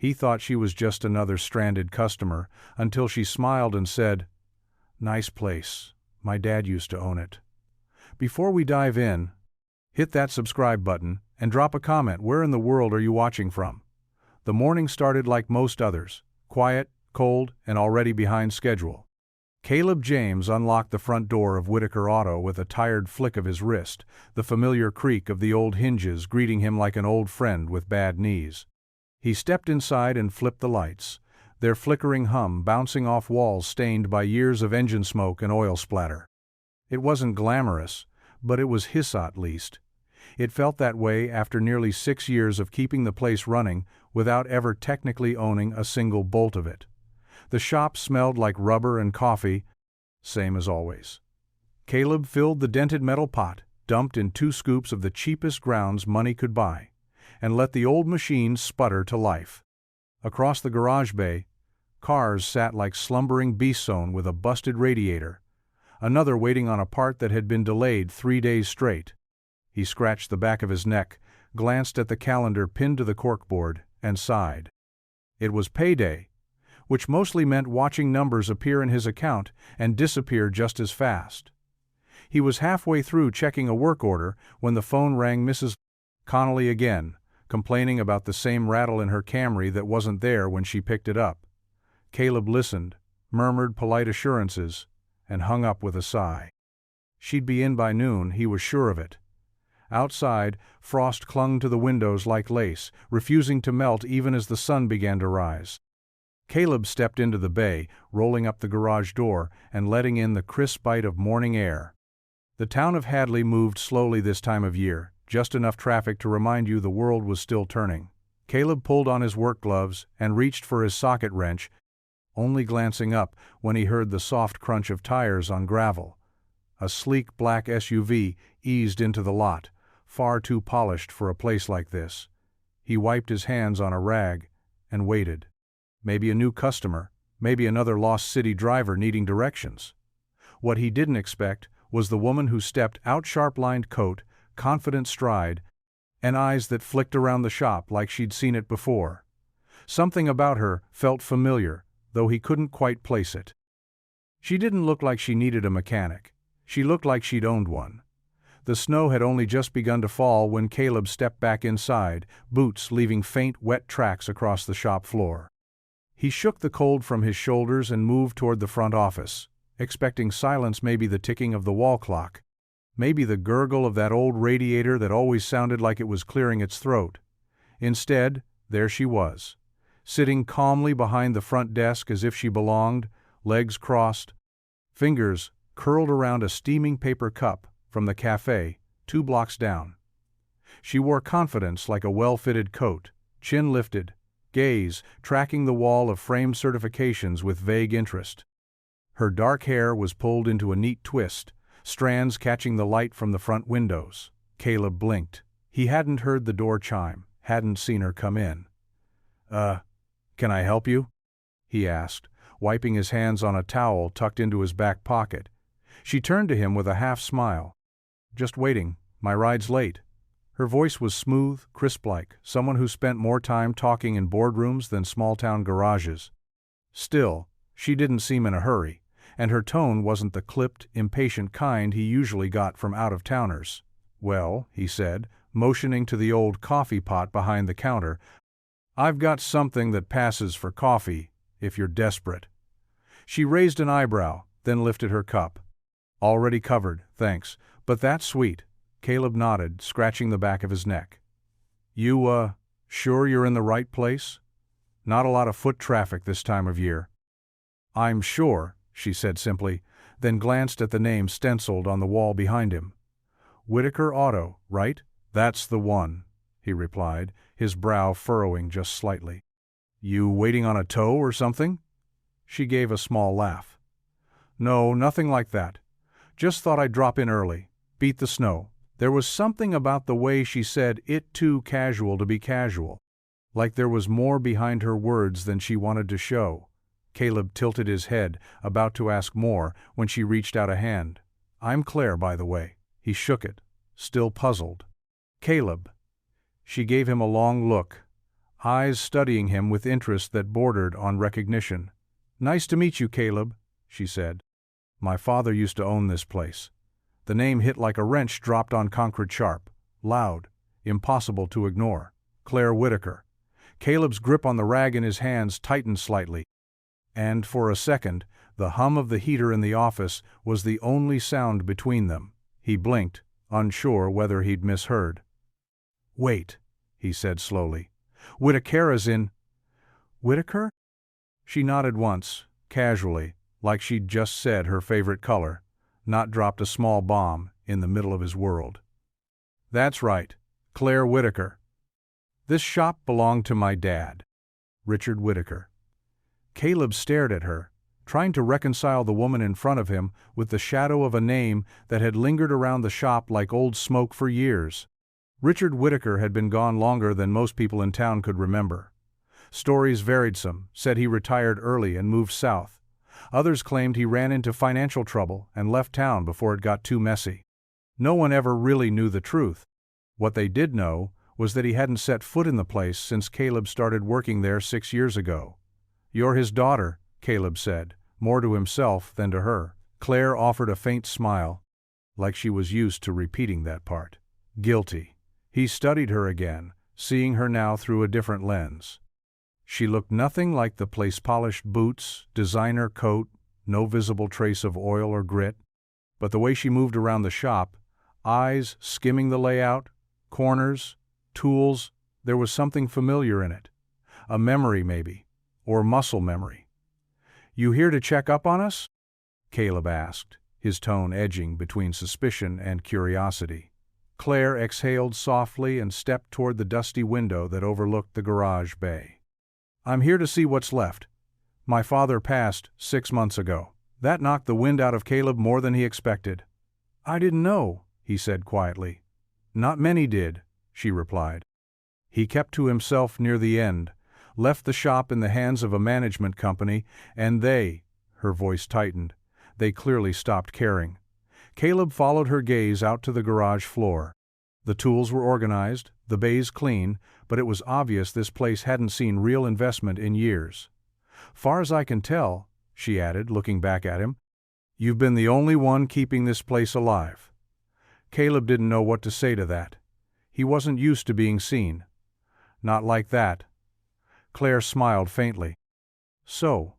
He thought she was just another stranded customer, until she smiled and said, "Nice place. My dad used to own it." Before we dive in, hit that subscribe button and drop a comment. Where in the world are you watching from? The morning started like most others, quiet, cold, and already behind schedule. Caleb James unlocked the front door of Whitaker Auto with a tired flick of his wrist, the familiar creak of the old hinges greeting him like an old friend with bad knees. He stepped inside and flipped the lights, their flickering hum bouncing off walls stained by years of engine smoke and oil splatter. It wasn't glamorous, but it was his at least. It felt that way after nearly 6 years of keeping the place running without ever technically owning a single bolt of it. The shop smelled like rubber and coffee, same as always. Caleb filled the dented metal pot, dumped in 2 scoops of the cheapest grounds money could buy, and let the old machine sputter to life. Across the garage bay, cars sat like slumbering beasts with a busted radiator, another waiting on a part that had been delayed 3 days straight. He scratched the back of his neck, glanced at the calendar pinned to the corkboard, and sighed. It was payday, which mostly meant watching numbers appear in his account and disappear just as fast. He was halfway through checking a work order when the phone rang. Mrs. Connolly again, complaining about the same rattle in her Camry that wasn't there when she picked it up. Caleb listened, murmured polite assurances, and hung up with a sigh. She'd be in by noon, he was sure of it. Outside, frost clung to the windows like lace, refusing to melt even as the sun began to rise. Caleb stepped into the bay, rolling up the garage door and letting in the crisp bite of morning air. The town of Hadley moved slowly this time of year, just enough traffic to remind you the world was still turning. Caleb pulled on his work gloves and reached for his socket wrench, only glancing up when he heard the soft crunch of tires on gravel. A sleek black SUV eased into the lot, far too polished for a place like this. He wiped his hands on a rag and waited. Maybe a new customer, maybe another lost city driver needing directions. What he didn't expect was the woman who stepped out, sharp-lined coat, confident stride, and eyes that flicked around the shop like she'd seen it before. Something about her felt familiar, though he couldn't quite place it. She didn't look like she needed a mechanic. She looked like she'd owned one. The snow had only just begun to fall when Caleb stepped back inside, boots leaving faint, wet tracks across the shop floor. He shook the cold from his shoulders and moved toward the front office, expecting silence, maybe the ticking of the wall clock, maybe the gurgle of that old radiator that always sounded like it was clearing its throat. Instead, there she was, sitting calmly behind the front desk as if she belonged, legs crossed, fingers curled around a steaming paper cup from the cafe 2 blocks down. She wore confidence like a well-fitted coat, chin lifted, gaze tracking the wall of framed certifications with vague interest. Her dark hair was pulled into a neat twist, strands catching the light from the front windows. Caleb blinked. He hadn't heard the door chime, hadn't seen her come in. Can I help you?" he asked, wiping his hands on a towel tucked into his back pocket. She turned to him with a half smile. "Just waiting. My ride's late." Her voice was smooth, crisp-like, someone who spent more time talking in boardrooms than small-town garages. Still, she didn't seem in a hurry, and her tone wasn't the clipped, impatient kind he usually got from out-of-towners. "Well," he said, motioning to the old coffee pot behind the counter, "I've got something that passes for coffee, if you're desperate." She raised an eyebrow, then lifted her cup. "Already covered, thanks, but that's sweet." Caleb nodded, scratching the back of his neck. "You, sure you're in the right place? Not a lot of foot traffic this time of year." "I'm sure," she said simply, then glanced at the name stenciled on the wall behind him. "Whitaker Auto, right? That's the one," he replied, his brow furrowing just slightly. "You waiting on a tow or something?" She gave a small laugh. "No, nothing like that. Just thought I'd drop in early, beat the snow." There was something about the way she said it too casual to be casual, like there was more behind her words than she wanted to show. Caleb tilted his head, about to ask more, when she reached out a hand. "I'm Clare, by the way." He shook it, still puzzled. "Caleb." She gave him a long look. eyes studying him with interest that bordered on recognition. "Nice to meet you, Caleb," she said. "My father used to own this place." The name hit like a wrench dropped on concrete, sharp, loud, impossible to ignore. Clare Whitaker. Caleb's grip on the rag in his hands tightened slightly, and for a second, the hum of the heater in the office was the only sound between them. He blinked, unsure whether he'd misheard. "Wait," he said slowly. "Whitaker's in—" "Whitaker?" She nodded once, casually, like she'd just said her favorite color, not dropped a small bomb in the middle of his world. "That's right, Clare Whitaker. This shop belonged to my dad, Richard Whitaker." Caleb stared at her, trying to reconcile the woman in front of him with the shadow of a name that had lingered around the shop like old smoke for years. Richard Whitaker had been gone longer than most people in town could remember. Stories varied. Some said he retired early and moved south. Others claimed he ran into financial trouble and left town before it got too messy. No one ever really knew the truth. What they did know was that he hadn't set foot in the place since Caleb started working there 6 years ago. "You're his daughter," Caleb said, more to himself than to her. Clare offered a faint smile, like she was used to repeating that part. Guilty. He studied her again, seeing her now through a different lens. She looked nothing like the place-polished boots, designer coat, no visible trace of oil or grit. But the way she moved around the shop, eyes skimming the layout, corners, tools, there was something familiar in it. A memory, maybe, or muscle memory. "You here to check up on us?" Caleb asked, his tone edging between suspicion and curiosity. Clare exhaled softly and stepped toward the dusty window that overlooked the garage bay. "I'm here to see what's left. My father passed 6 months ago." That knocked the wind out of Caleb more than he expected. "I didn't know," he said quietly. "Not many did," she replied. He kept to himself near the end, left the shop in the hands of a management company, and her voice tightened, they clearly stopped caring. Caleb followed her gaze out to the garage floor. The tools were organized, the bays clean, but it was obvious this place hadn't seen real investment in years. "Far as I can tell," she added, looking back at him, "you've been the only one keeping this place alive." Caleb didn't know what to say to that. He wasn't used to being seen. Not like that. Clare smiled faintly. "So,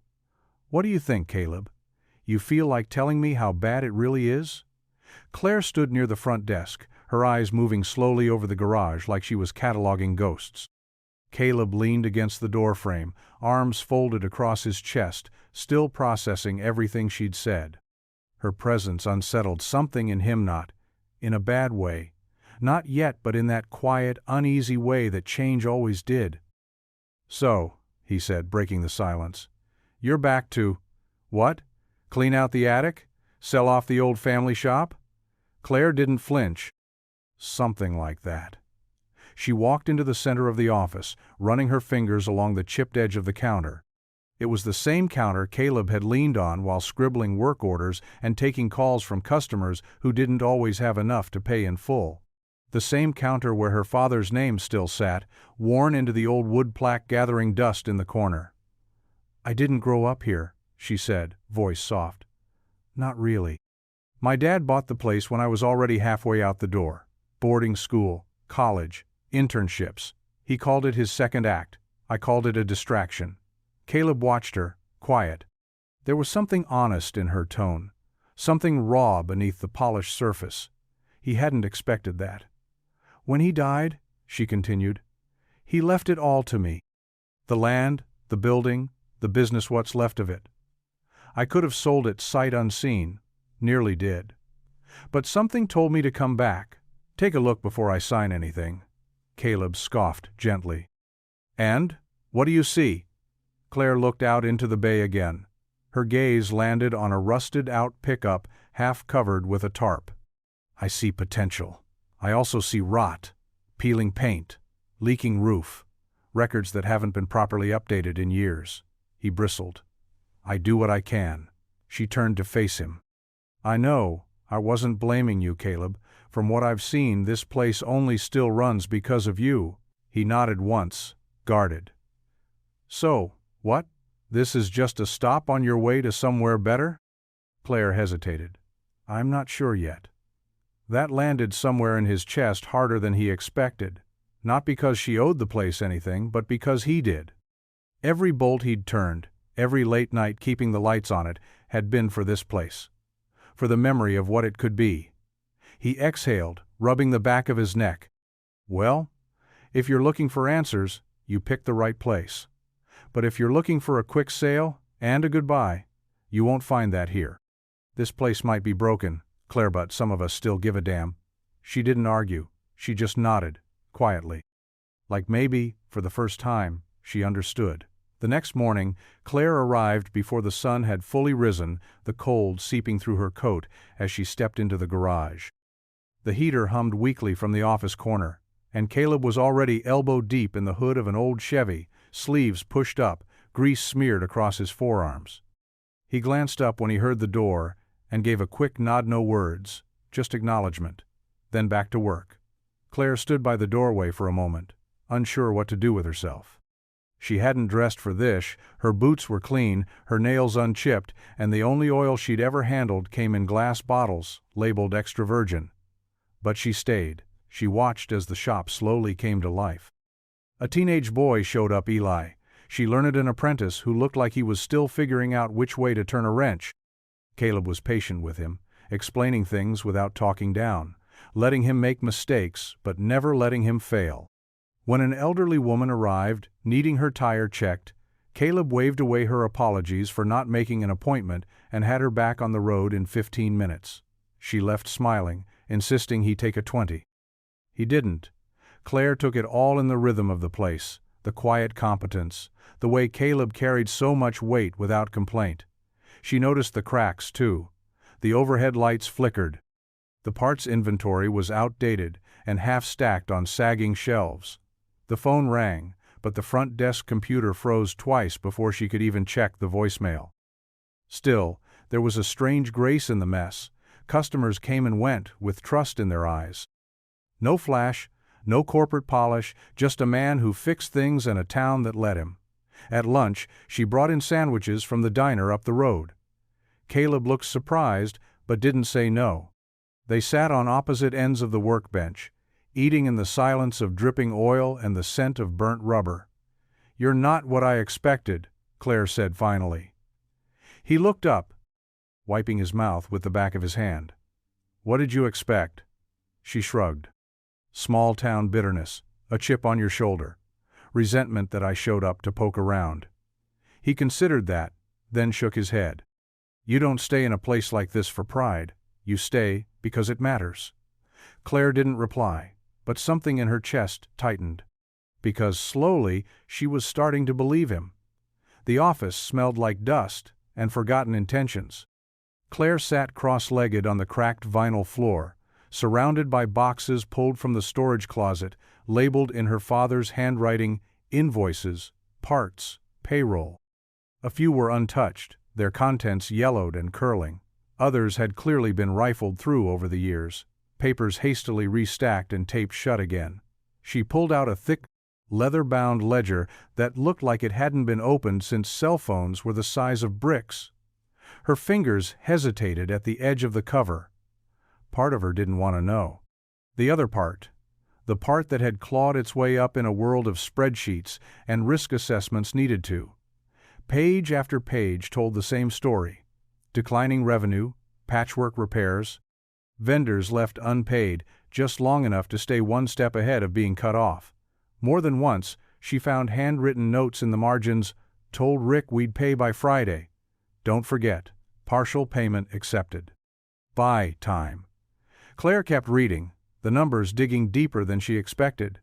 what do you think, Caleb? You feel like telling me how bad it really is?" Clare stood near the front desk, her eyes moving slowly over the garage like she was cataloging ghosts. Caleb leaned against the doorframe, arms folded across his chest, still processing everything she'd said. Her presence unsettled something in him, not in a bad way. Not yet, but in that quiet, uneasy way that change always did. "So," he said, breaking the silence, "you're back to, what? Clean out the attic? Sell off the old family shop?" Clare didn't flinch. "Something like that." She walked into the center of the office, running her fingers along the chipped edge of the counter. It was the same counter Caleb had leaned on while scribbling work orders and taking calls from customers who didn't always have enough to pay in full. The same counter where her father's name still sat, worn into the old wood plaque gathering dust in the corner. "I didn't grow up here," she said, voice soft. "Not really. My dad bought the place when I was already halfway out the door. Boarding school, college, internships. He called it his second act. I called it a distraction." Caleb watched her, quiet. There was something honest in her tone, something raw beneath the polished surface. He hadn't expected that. "When he died," she continued, "he left it all to me. The land, the building, the business, what's left of it. I could have sold it sight unseen, nearly did. But something told me to come back. Take a look before I sign anything." Caleb scoffed gently. "And? What do you see?" Clare looked out into the bay again. Her gaze landed on a rusted-out pickup half covered with a tarp. "I see potential. I also see rot, peeling paint, leaking roof, records that haven't been properly updated in years." He bristled. "I do what I can." She turned to face him. "I know. I wasn't blaming you, Caleb. From what I've seen, this place only still runs because of you." He nodded once, guarded. So, what? This is just a stop on your way to somewhere better? Clare hesitated. I'm not sure yet. That landed somewhere in his chest harder than he expected, not because she owed the place anything, but because he did. Every bolt he'd turned, every late night keeping the lights on it, had been for this place, for the memory of what it could be. He exhaled, rubbing the back of his neck. Well, if you're looking for answers, you picked the right place. But if you're looking for a quick sale and a goodbye, you won't find that here. This place might be broken, Clare, but some of us still give a damn. She didn't argue, she just nodded, quietly. Like maybe, for the first time, she understood. The next morning, Clare arrived before the sun had fully risen, the cold seeping through her coat as she stepped into the garage. The heater hummed weakly from the office corner, and Caleb was already elbow-deep in the hood of an old Chevy, sleeves pushed up, grease smeared across his forearms. He glanced up when he heard the door and gave a quick nod, no words, just acknowledgement, then back to work. Clare stood by the doorway for a moment, unsure what to do with herself. She hadn't dressed for this, her boots were clean, her nails unchipped, and the only oil she'd ever handled came in glass bottles, labeled extra virgin. But she stayed. She watched as the shop slowly came to life. A teenage boy showed up, Eli. She learned an apprentice who looked like he was still figuring out which way to turn a wrench. Caleb was patient with him, explaining things without talking down, letting him make mistakes but never letting him fail. When an elderly woman arrived, needing her tire checked, Caleb waved away her apologies for not making an appointment and had her back on the road in 15 minutes. She left smiling, insisting he take a 20. He didn't. Clare took it all in the rhythm of the place, the quiet competence, the way Caleb carried so much weight without complaint. She noticed the cracks, too. The overhead lights flickered. The parts inventory was outdated and half-stacked on sagging shelves. The phone rang, but the front desk computer froze twice before she could even check the voicemail. Still, there was a strange grace in the mess. Customers came and went, with trust in their eyes. No flash, no corporate polish, just a man who fixed things and a town that let him. At lunch, she brought in sandwiches from the diner up the road. Caleb looked surprised, but didn't say no. They sat on opposite ends of the workbench, eating in the silence of dripping oil and the scent of burnt rubber. "You're not what I expected," Clare said finally. He looked up, wiping his mouth with the back of his hand. "What did you expect?" She shrugged. "Small-town bitterness, a chip on your shoulder, resentment that I showed up to poke around." He considered that, then shook his head. "You don't stay in a place like this for pride, you stay because it matters." Clare didn't reply, but something in her chest tightened, because slowly she was starting to believe him. The office smelled like dust and forgotten intentions. Clare sat cross-legged on the cracked vinyl floor, surrounded by boxes pulled from the storage closet, labeled in her father's handwriting, invoices, parts, payroll. A few were untouched, their contents yellowed and curling. Others had clearly been rifled through over the years, papers hastily restacked and taped shut again. She pulled out a thick, leather-bound ledger that looked like it hadn't been opened since cell phones were the size of bricks. Her fingers hesitated at the edge of the cover. Part of her didn't want to know. The other part, the part that had clawed its way up in a world of spreadsheets and risk assessments, needed to. Page after page told the same story. Declining revenue, patchwork repairs, vendors left unpaid just long enough to stay one step ahead of being cut off. More than once, she found handwritten notes in the margins, "Told Rick we'd pay by Friday. Don't forget, partial payment accepted." Buy time. Clare kept reading, the numbers digging deeper than she expected.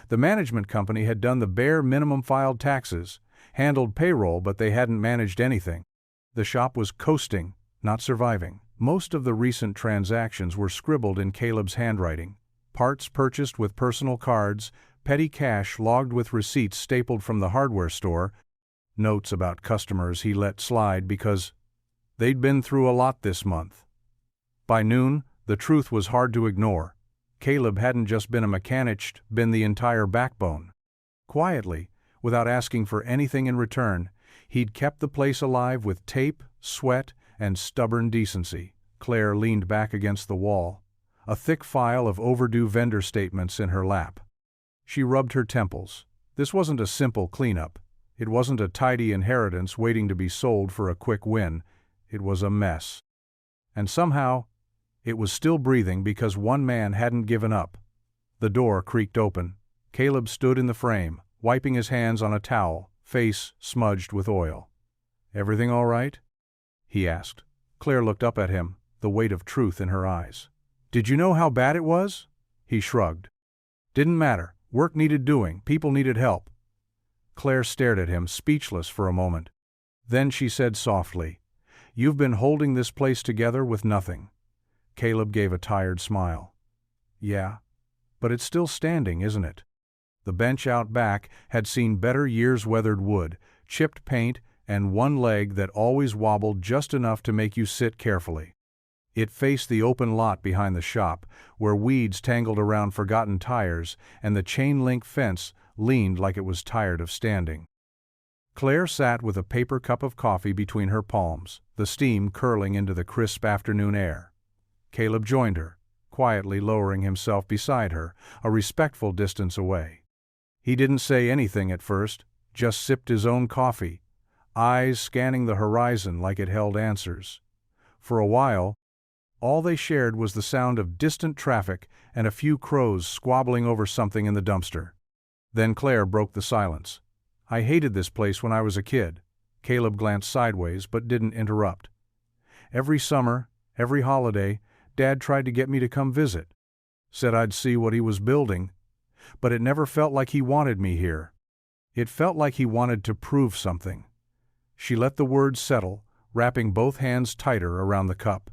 The management company had done the bare minimum, filed taxes, handled payroll, but they hadn't managed anything. The shop was coasting, not surviving. Most of the recent transactions were scribbled in Caleb's handwriting. Parts purchased with personal cards, petty cash logged with receipts stapled from the hardware store, notes about customers he let slide because they'd been through a lot this month. By noon, the truth was hard to ignore. Caleb hadn't just been a mechanic, been the entire backbone. Quietly, without asking for anything in return. He'd kept the place alive with tape, sweat, and stubborn decency. Clare leaned back against the wall, a thick file of overdue vendor statements in her lap. She rubbed her temples. This wasn't a simple cleanup. It wasn't a tidy inheritance waiting to be sold for a quick win. It was a mess. And somehow, it was still breathing because one man hadn't given up. The door creaked open. Caleb stood in the frame, wiping his hands on a towel, face smudged with oil. "Everything all right?" he asked. Clare looked up at him, the weight of truth in her eyes. "Did you know how bad it was?" He shrugged. "Didn't matter. Work needed doing. People needed help." Clare stared at him, speechless for a moment. Then she said softly, "You've been holding this place together with nothing." Caleb gave a tired smile. "Yeah, but it's still standing, isn't it?" The bench out back had seen better years, weathered wood, chipped paint, and one leg that always wobbled just enough to make you sit carefully. It faced the open lot behind the shop, where weeds tangled around forgotten tires, and the chain-link fence leaned like it was tired of standing. Clare sat with a paper cup of coffee between her palms, the steam curling into the crisp afternoon air. Caleb joined her, quietly lowering himself beside her, a respectful distance away. He didn't say anything at first, just sipped his own coffee, eyes scanning the horizon like it held answers. For a while, all they shared was the sound of distant traffic and a few crows squabbling over something in the dumpster. Then Clare broke the silence. "I hated this place when I was a kid." Caleb glanced sideways but didn't interrupt. "Every summer, every holiday, Dad tried to get me to come visit. Said I'd see what he was building, but it never felt like he wanted me here. It felt like he wanted to prove something." She let the words settle, wrapping both hands tighter around the cup.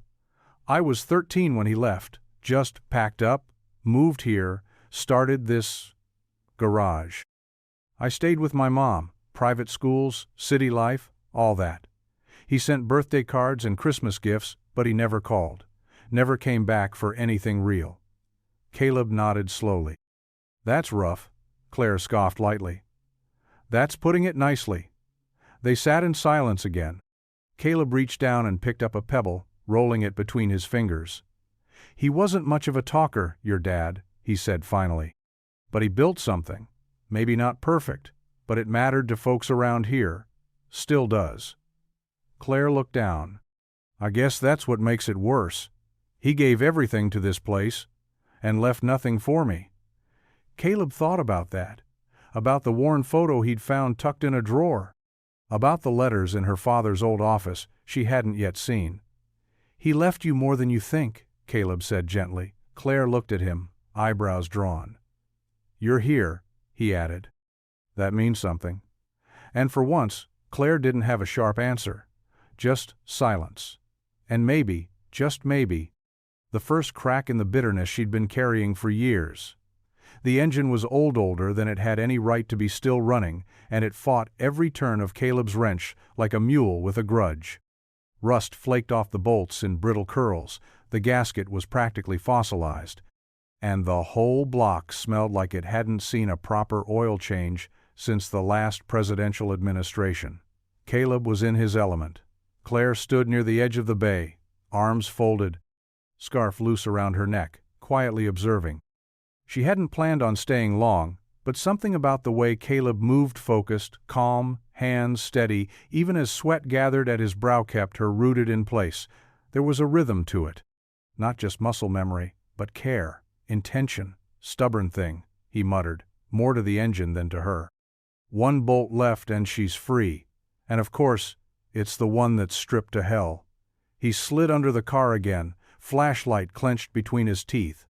"I was 13 when he left, just packed up, moved here, started this garage. I stayed with my mom, private schools, city life, all that. He sent birthday cards and Christmas gifts, but he never called, never came back for anything real." Caleb nodded slowly. "That's rough," Clare scoffed lightly. "That's putting it nicely." They sat in silence again. Caleb reached down and picked up a pebble, rolling it between his fingers. "He wasn't much of a talker, your dad," he said finally. "But he built something. Maybe not perfect, but it mattered to folks around here. Still does." Clare looked down. "I guess that's what makes it worse. He gave everything to this place, and left nothing for me." Caleb thought about that, about the worn photo he'd found tucked in a drawer, about the letters in her father's old office she hadn't yet seen. "He left you more than you think," Caleb said gently. Clare looked at him, eyebrows drawn. "You're here," he added. "That means something." And for once, Clare didn't have a sharp answer, just silence. And maybe, just maybe, the first crack in the bitterness she'd been carrying for years. The engine was older than it had any right to be still running, and it fought every turn of Caleb's wrench like a mule with a grudge. Rust flaked off the bolts in brittle curls, the gasket was practically fossilized, and the whole block smelled like it hadn't seen a proper oil change since the last presidential administration. Caleb was in his element. Clare stood near the edge of the bay, arms folded, scarf loose around her neck, quietly observing. She hadn't planned on staying long, but something about the way Caleb moved focused, calm, hands steady, even as sweat gathered at his brow kept her rooted in place. There was a rhythm to it. Not just muscle memory, but care, intention, stubborn thing, he muttered, more to the engine than to her. One bolt left and she's free. And of course, it's the one that's stripped to hell. He slid under the car again, flashlight clenched between his teeth.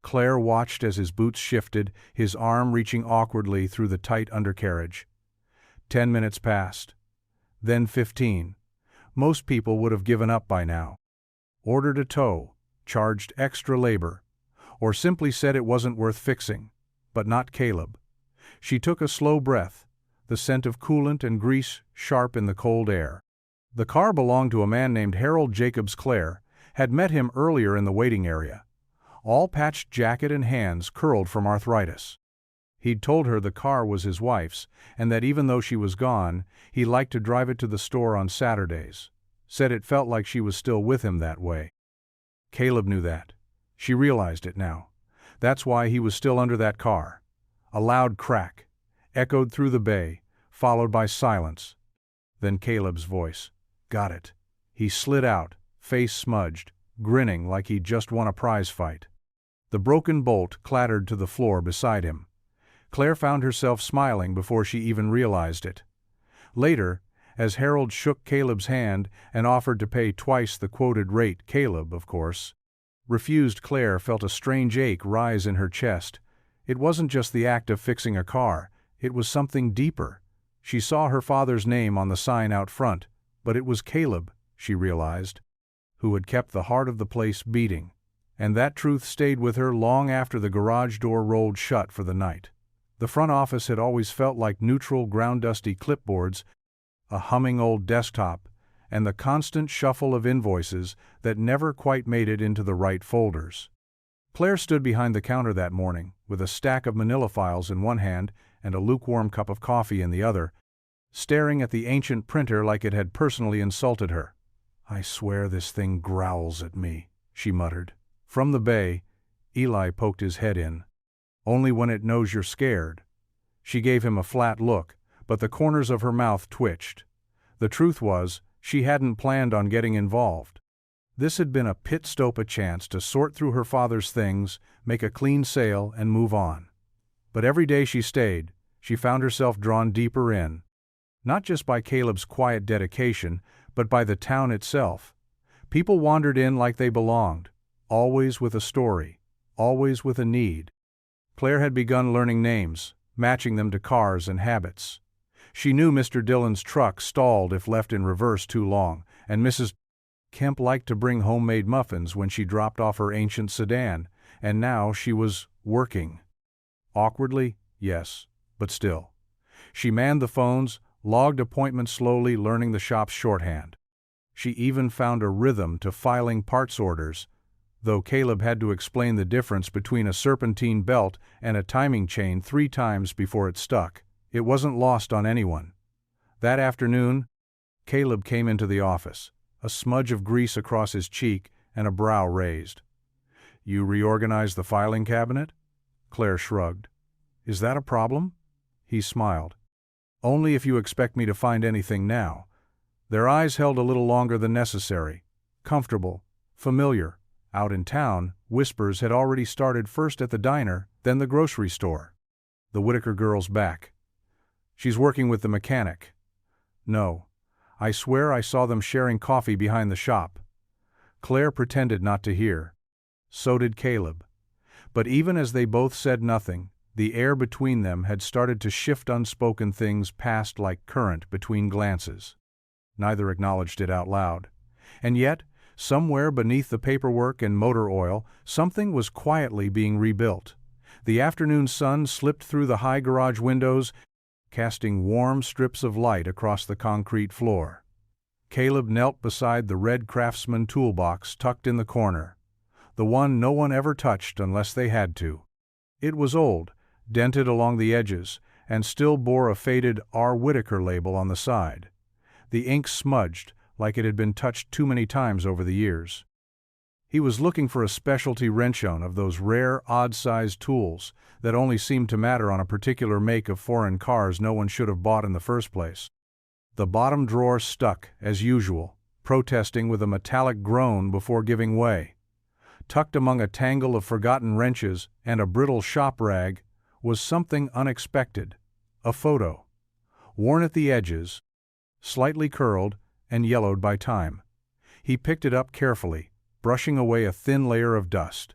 Clare watched as his boots shifted, his arm reaching awkwardly through the tight undercarriage. 10 minutes passed. Then 15. Most people would have given up by now. Ordered a tow, charged extra labor, or simply said it wasn't worth fixing. But not Caleb. She took a slow breath, the scent of coolant and grease sharp in the cold air. The car belonged to a man named Harold Jacobs. Clare had met him earlier in the waiting area. All patched jacket and hands curled from arthritis. He'd told her the car was his wife's, and that even though she was gone, he liked to drive it to the store on Saturdays. Said it felt like she was still with him that way. Caleb knew that. She realized it now. That's why he was still under that car. A loud crack echoed through the bay, followed by silence. Then Caleb's voice. Got it. He slid out, face smudged, grinning like he'd just won a prize fight. The broken bolt clattered to the floor beside him. Clare found herself smiling before she even realized it. Later, as Harold shook Caleb's hand and offered to pay twice the quoted rate, Caleb, of course, refused, Clare felt a strange ache rise in her chest. It wasn't just the act of fixing a car, it was something deeper. She saw her father's name on the sign out front, but it was Caleb, she realized, who had kept the heart of the place beating. And that truth stayed with her long after the garage door rolled shut for the night. The front office had always felt like neutral, ground-dusty clipboards, a humming old desktop, and the constant shuffle of invoices that never quite made it into the right folders. Clare stood behind the counter that morning, with a stack of manila files in one hand and a lukewarm cup of coffee in the other, staring at the ancient printer like it had personally insulted her. "I swear this thing growls at me," she muttered. From the bay, Eli poked his head in. "Only when it knows you're scared." She gave him a flat look, but the corners of her mouth twitched. The truth was, she hadn't planned on getting involved. This had been a pit stop, a chance to sort through her father's things, make a clean sale, and move on. But every day she stayed, she found herself drawn deeper in. Not just by Caleb's quiet dedication, but by the town itself. People wandered in like they belonged, always with a story, always with a need. Clare had begun learning names, matching them to cars and habits. She knew Mr. Dillon's truck stalled if left in reverse too long, and Mrs. Kemp liked to bring homemade muffins when she dropped off her ancient sedan, and now she was working. Awkwardly, yes, but still. She manned the phones, logged appointments slowly, learning the shop's shorthand. She even found a rhythm to filing parts orders, though Caleb had to explain the difference between a serpentine belt and a timing chain 3 times before it stuck. It wasn't lost on anyone. That afternoon, Caleb came into the office, a smudge of grease across his cheek and a brow raised. "You reorganized the filing cabinet?" Clare shrugged. "Is that a problem?" He smiled. "Only if you expect me to find anything now." Their eyes held a little longer than necessary. Comfortable, familiar. Out in town, whispers had already started, first at the diner, then the grocery store. The Whitaker girl's back. "She's working with the mechanic." "No. I swear I saw them sharing coffee behind the shop." Clare pretended not to hear. So did Caleb. But even as they both said nothing, the air between them had started to shift, unspoken things passed like current between glances. Neither acknowledged it out loud. And yet, somewhere beneath the paperwork and motor oil, something was quietly being rebuilt. The afternoon sun slipped through the high garage windows, casting warm strips of light across the concrete floor. Caleb knelt beside the red Craftsman toolbox tucked in the corner, the one no one ever touched unless they had to. It was old, dented along the edges, and still bore a faded R. Whitaker label on the side. The ink smudged, like it had been touched too many times over the years. He was looking for a specialty wrenchon of those rare, odd-sized tools that only seemed to matter on a particular make of foreign cars no one should have bought in the first place. The bottom drawer stuck, as usual, protesting with a metallic groan before giving way. Tucked among a tangle of forgotten wrenches and a brittle shop rag was something unexpected, a photo. Worn at the edges, slightly curled and yellowed by time. He picked it up carefully, brushing away a thin layer of dust.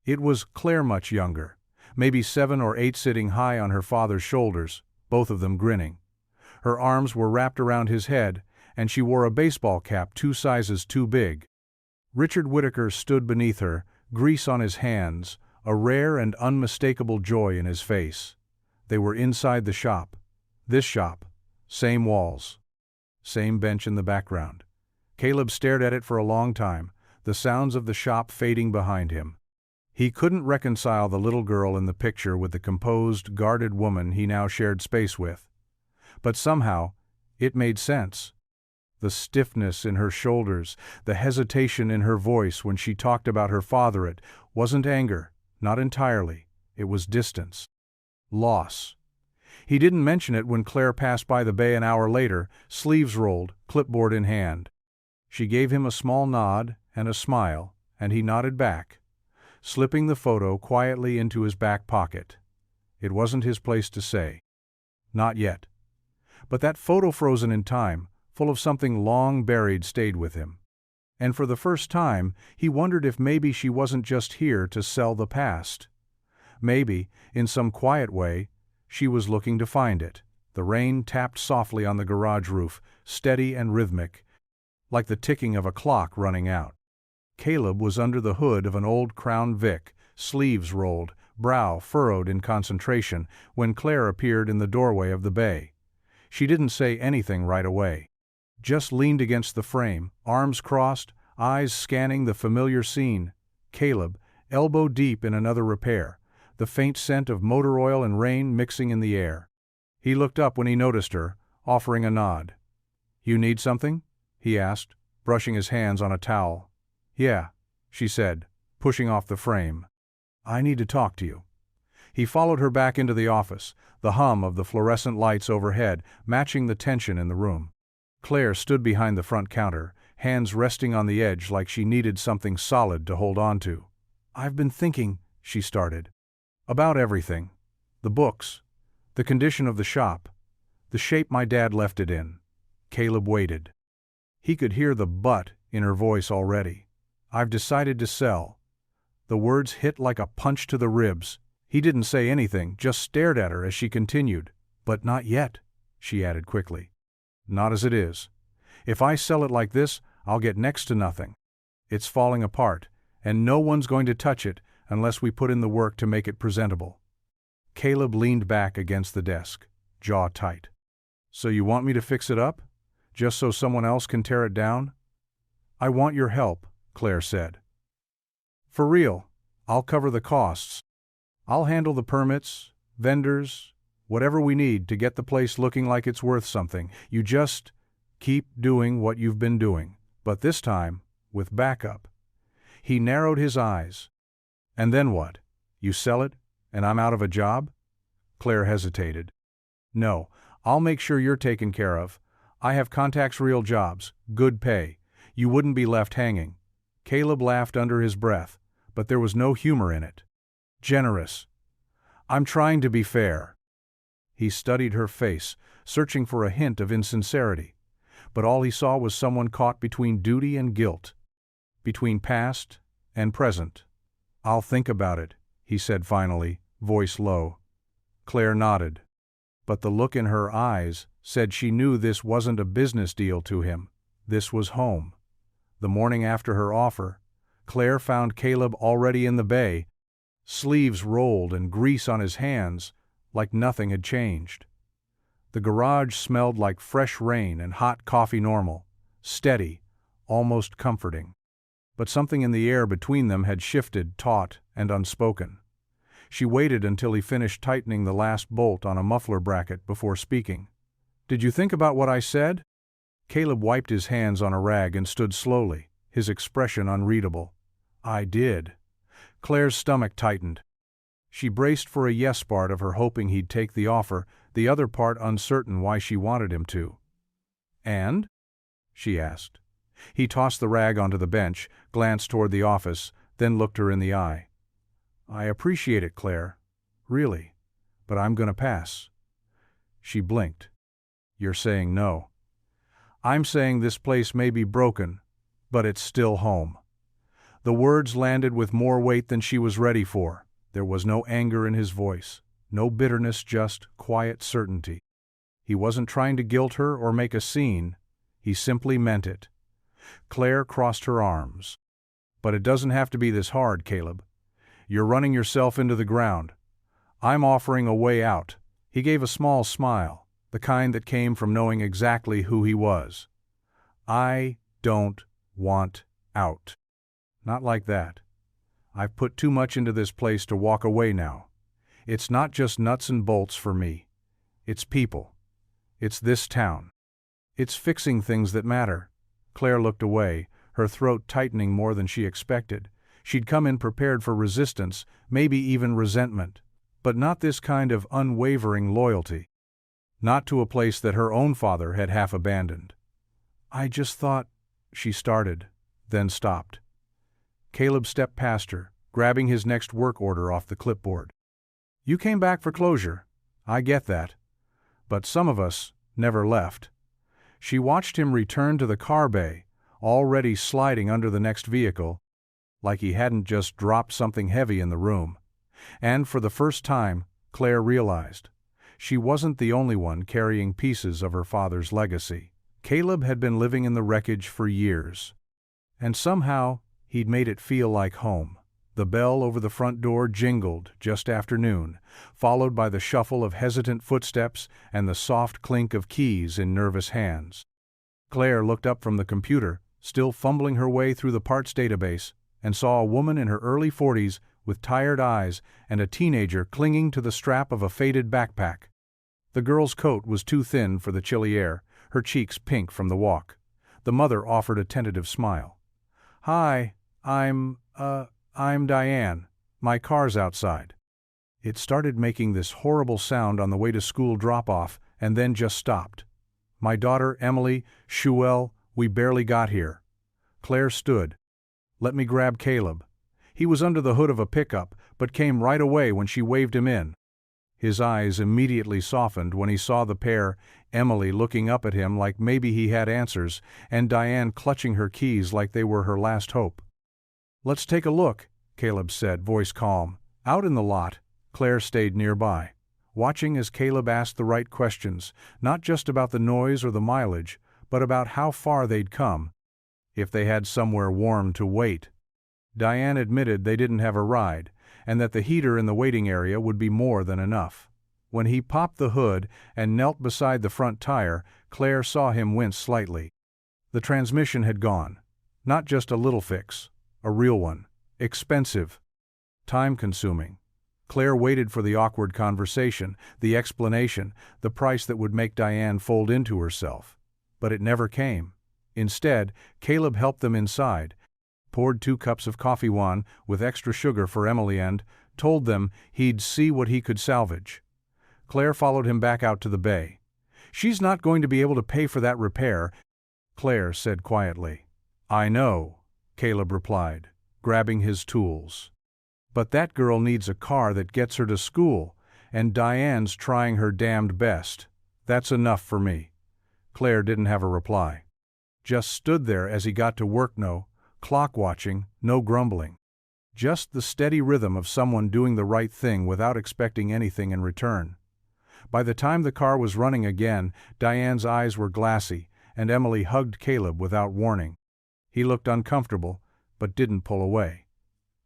It was Clare, much younger, maybe 7 or 8, sitting high on her father's shoulders, both of them grinning. Her arms were wrapped around his head, and she wore a baseball cap 2 sizes too big. Richard Whitaker stood beneath her, grease on his hands, a rare and unmistakable joy in his face. They were inside the shop. This shop. Same walls. Same bench in the background. Caleb stared at it for a long time, the sounds of the shop fading behind him. He couldn't reconcile the little girl in the picture with the composed, guarded woman he now shared space with. But somehow, it made sense. The stiffness in her shoulders, the hesitation in her voice when she talked about her father, it wasn't anger, not entirely, it was distance. Loss. He didn't mention it when Claire passed by the bay an hour later, sleeves rolled, clipboard in hand. She gave him a small nod and a smile, and he nodded back, slipping the photo quietly into his back pocket. It wasn't his place to say. Not yet. But that photo frozen in time, full of something long buried, stayed with him. And for the first time, he wondered if maybe she wasn't just here to sell the past. Maybe, in some quiet way, she was looking to find it. The rain tapped softly on the garage roof, steady and rhythmic, like the ticking of a clock running out. Caleb was under the hood of an old Crown Vic, sleeves rolled, brow furrowed in concentration, when Claire appeared in the doorway of the bay. She didn't say anything right away. Just leaned against the frame, arms crossed, eyes scanning the familiar scene. Caleb, elbow deep in another repair, the faint scent of motor oil and rain mixing in the air. He looked up when he noticed her, offering a nod. "You need something?" he asked, brushing his hands on a towel. "Yeah," she said, pushing off the frame. "I need to talk to you." He followed her back into the office, the hum of the fluorescent lights overhead matching the tension in the room. Claire stood behind the front counter, hands resting on the edge like she needed something solid to hold on to. "I've been thinking," she started. "About everything. The books, the condition of the shop, the shape my dad left it in." Caleb waited. He could hear the "but" in her voice already. "I've decided to sell." The words hit like a punch to the ribs. He didn't say anything, just stared at her as she continued. "But not yet," she added quickly. "Not as it is. If I sell it like this, I'll get next to nothing. It's falling apart, and no one's going to touch it unless we put in the work to make it presentable." Caleb leaned back against the desk, jaw tight. "So you want me to fix it up? Just so someone else can tear it down?" "I want your help," Claire said. "For real, I'll cover the costs. I'll handle the permits, vendors, whatever we need to get the place looking like it's worth something. You just keep doing what you've been doing, but this time, with backup." He narrowed his eyes. "And then what? You sell it, and I'm out of a job?" Claire hesitated. "No, I'll make sure you're taken care of. I have contacts, real jobs, good pay. You wouldn't be left hanging." Caleb laughed under his breath, but there was no humor in it. "Generous. I'm trying to be fair." He studied her face, searching for a hint of insincerity, but all he saw was someone caught between duty and guilt, between past and present. "I'll think about it," he said finally, voice low. Claire nodded, but the look in her eyes said she knew this wasn't a business deal to him. This was home. The morning after her offer, Claire found Caleb already in the bay, sleeves rolled and grease on his hands, like nothing had changed. The garage smelled like fresh rain and hot coffee, normal, steady, almost comforting. But something in the air between them had shifted, taut and unspoken. She waited until he finished tightening the last bolt on a muffler bracket before speaking. "Did you think about what I said?" Caleb wiped his hands on a rag and stood slowly, his expression unreadable. "I did." Claire's stomach tightened. She braced for a yes part of her, hoping he'd take the offer, the other part uncertain why she wanted him to. "And?" she asked. He tossed the rag onto the bench, glanced toward the office, then looked her in the eye. "I appreciate it, Claire. Really. But I'm gonna pass." She blinked. "You're saying no." "I'm saying this place may be broken, but it's still home." The words landed with more weight than she was ready for. There was no anger in his voice, no bitterness, just quiet certainty. He wasn't trying to guilt her or make a scene. He simply meant it. Claire crossed her arms. "But it doesn't have to be this hard, Caleb. You're running yourself into the ground. I'm offering a way out." He gave a small smile, the kind that came from knowing exactly who he was. "I don't want out. Not like that. I've put too much into this place to walk away now. It's not just nuts and bolts for me. It's people. It's this town. It's fixing things that matter." Clare looked away, her throat tightening more than she expected. She'd come in prepared for resistance, maybe even resentment. But not this kind of unwavering loyalty. Not to a place that her own father had half abandoned. "I just thought," she started, then stopped. Caleb stepped past her, grabbing his next work order off the clipboard. "You came back for closure. I get that. But some of us never left." She watched him return to the car bay, already sliding under the next vehicle, like he hadn't just dropped something heavy in the room. And for the first time, Clare realized she wasn't the only one carrying pieces of her father's legacy. Caleb had been living in the wreckage for years. And somehow, he'd made it feel like home. The bell over the front door jingled just after noon, followed by the shuffle of hesitant footsteps and the soft clink of keys in nervous hands. Clare looked up from the computer, still fumbling her way through the parts database, and saw a woman in her early 40s with tired eyes and a teenager clinging to the strap of a faded backpack. The girl's coat was too thin for the chilly air, her cheeks pink from the walk. The mother offered a tentative smile. "Hi, I'm Diane. My car's outside." It started making this horrible sound on the way to school drop-off and then just stopped. "My daughter, Emily, Shuel, we barely got here." Clare stood. "Let me grab Caleb." He was under the hood of a pickup, but came right away when she waved him in. His eyes immediately softened when he saw the pair, Emily looking up at him like maybe he had answers, and Diane clutching her keys like they were her last hope. "Let's take a look," Caleb said, voice calm. Out in the lot, Clare stayed nearby, watching as Caleb asked the right questions, not just about the noise or the mileage, but about how far they'd come, if they had somewhere warm to wait. Diane admitted they didn't have a ride, and that the heater in the waiting area would be more than enough. When he popped the hood and knelt beside the front tire, Clare saw him wince slightly. The transmission had gone. Not just a little fix, a real one. Expensive. Time-consuming. Clare waited for the awkward conversation, the explanation, the price that would make Diane fold into herself. But it never came. Instead, Caleb helped them inside, poured 2 cups of coffee one with extra sugar for Emily and told them he'd see what he could salvage. Clare followed him back out to the bay. "She's not going to be able to pay for that repair," Clare said quietly. "I know," Caleb replied, grabbing his tools. "But that girl needs a car that gets her to school, and Diane's trying her damned best. That's enough for me." Clare didn't have a reply. Just stood there as he got to work, no clock watching, no grumbling. Just the steady rhythm of someone doing the right thing without expecting anything in return. By the time the car was running again, Diane's eyes were glassy, and Emily hugged Caleb without warning. He looked uncomfortable, but didn't pull away.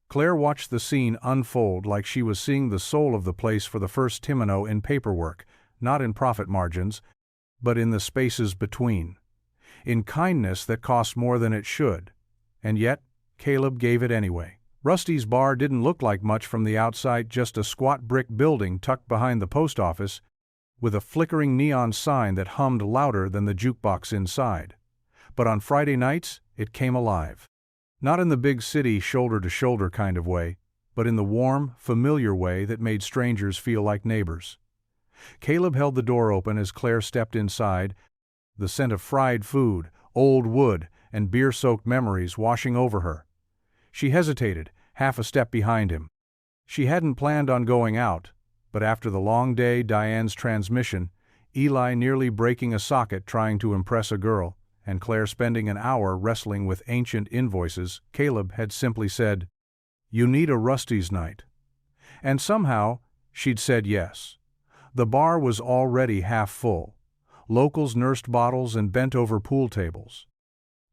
Clare watched the scene unfold like she was seeing the soul of the place for the first time in paperwork, not in profit margins, but in the spaces between. In kindness that cost more than it should. And yet, Caleb gave it anyway. Rusty's bar didn't look like much from the outside, just a squat brick building tucked behind the post office, with a flickering neon sign that hummed louder than the jukebox inside. But on Friday nights, it came alive. Not in the big city shoulder-to-shoulder kind of way, but in the warm, familiar way that made strangers feel like neighbors. Caleb held the door open as Clare stepped inside, the scent of fried food, old wood, and beer-soaked memories washing over her. She hesitated, half a step behind him. She hadn't planned on going out, but after the long day, Diane's transmission, Eli nearly breaking a socket trying to impress a girl, and Clare spending an hour wrestling with ancient invoices, Caleb had simply said, "You need a Rusty's night." And somehow, she'd said yes. The bar was already half full. Locals nursed bottles and bent over pool tables.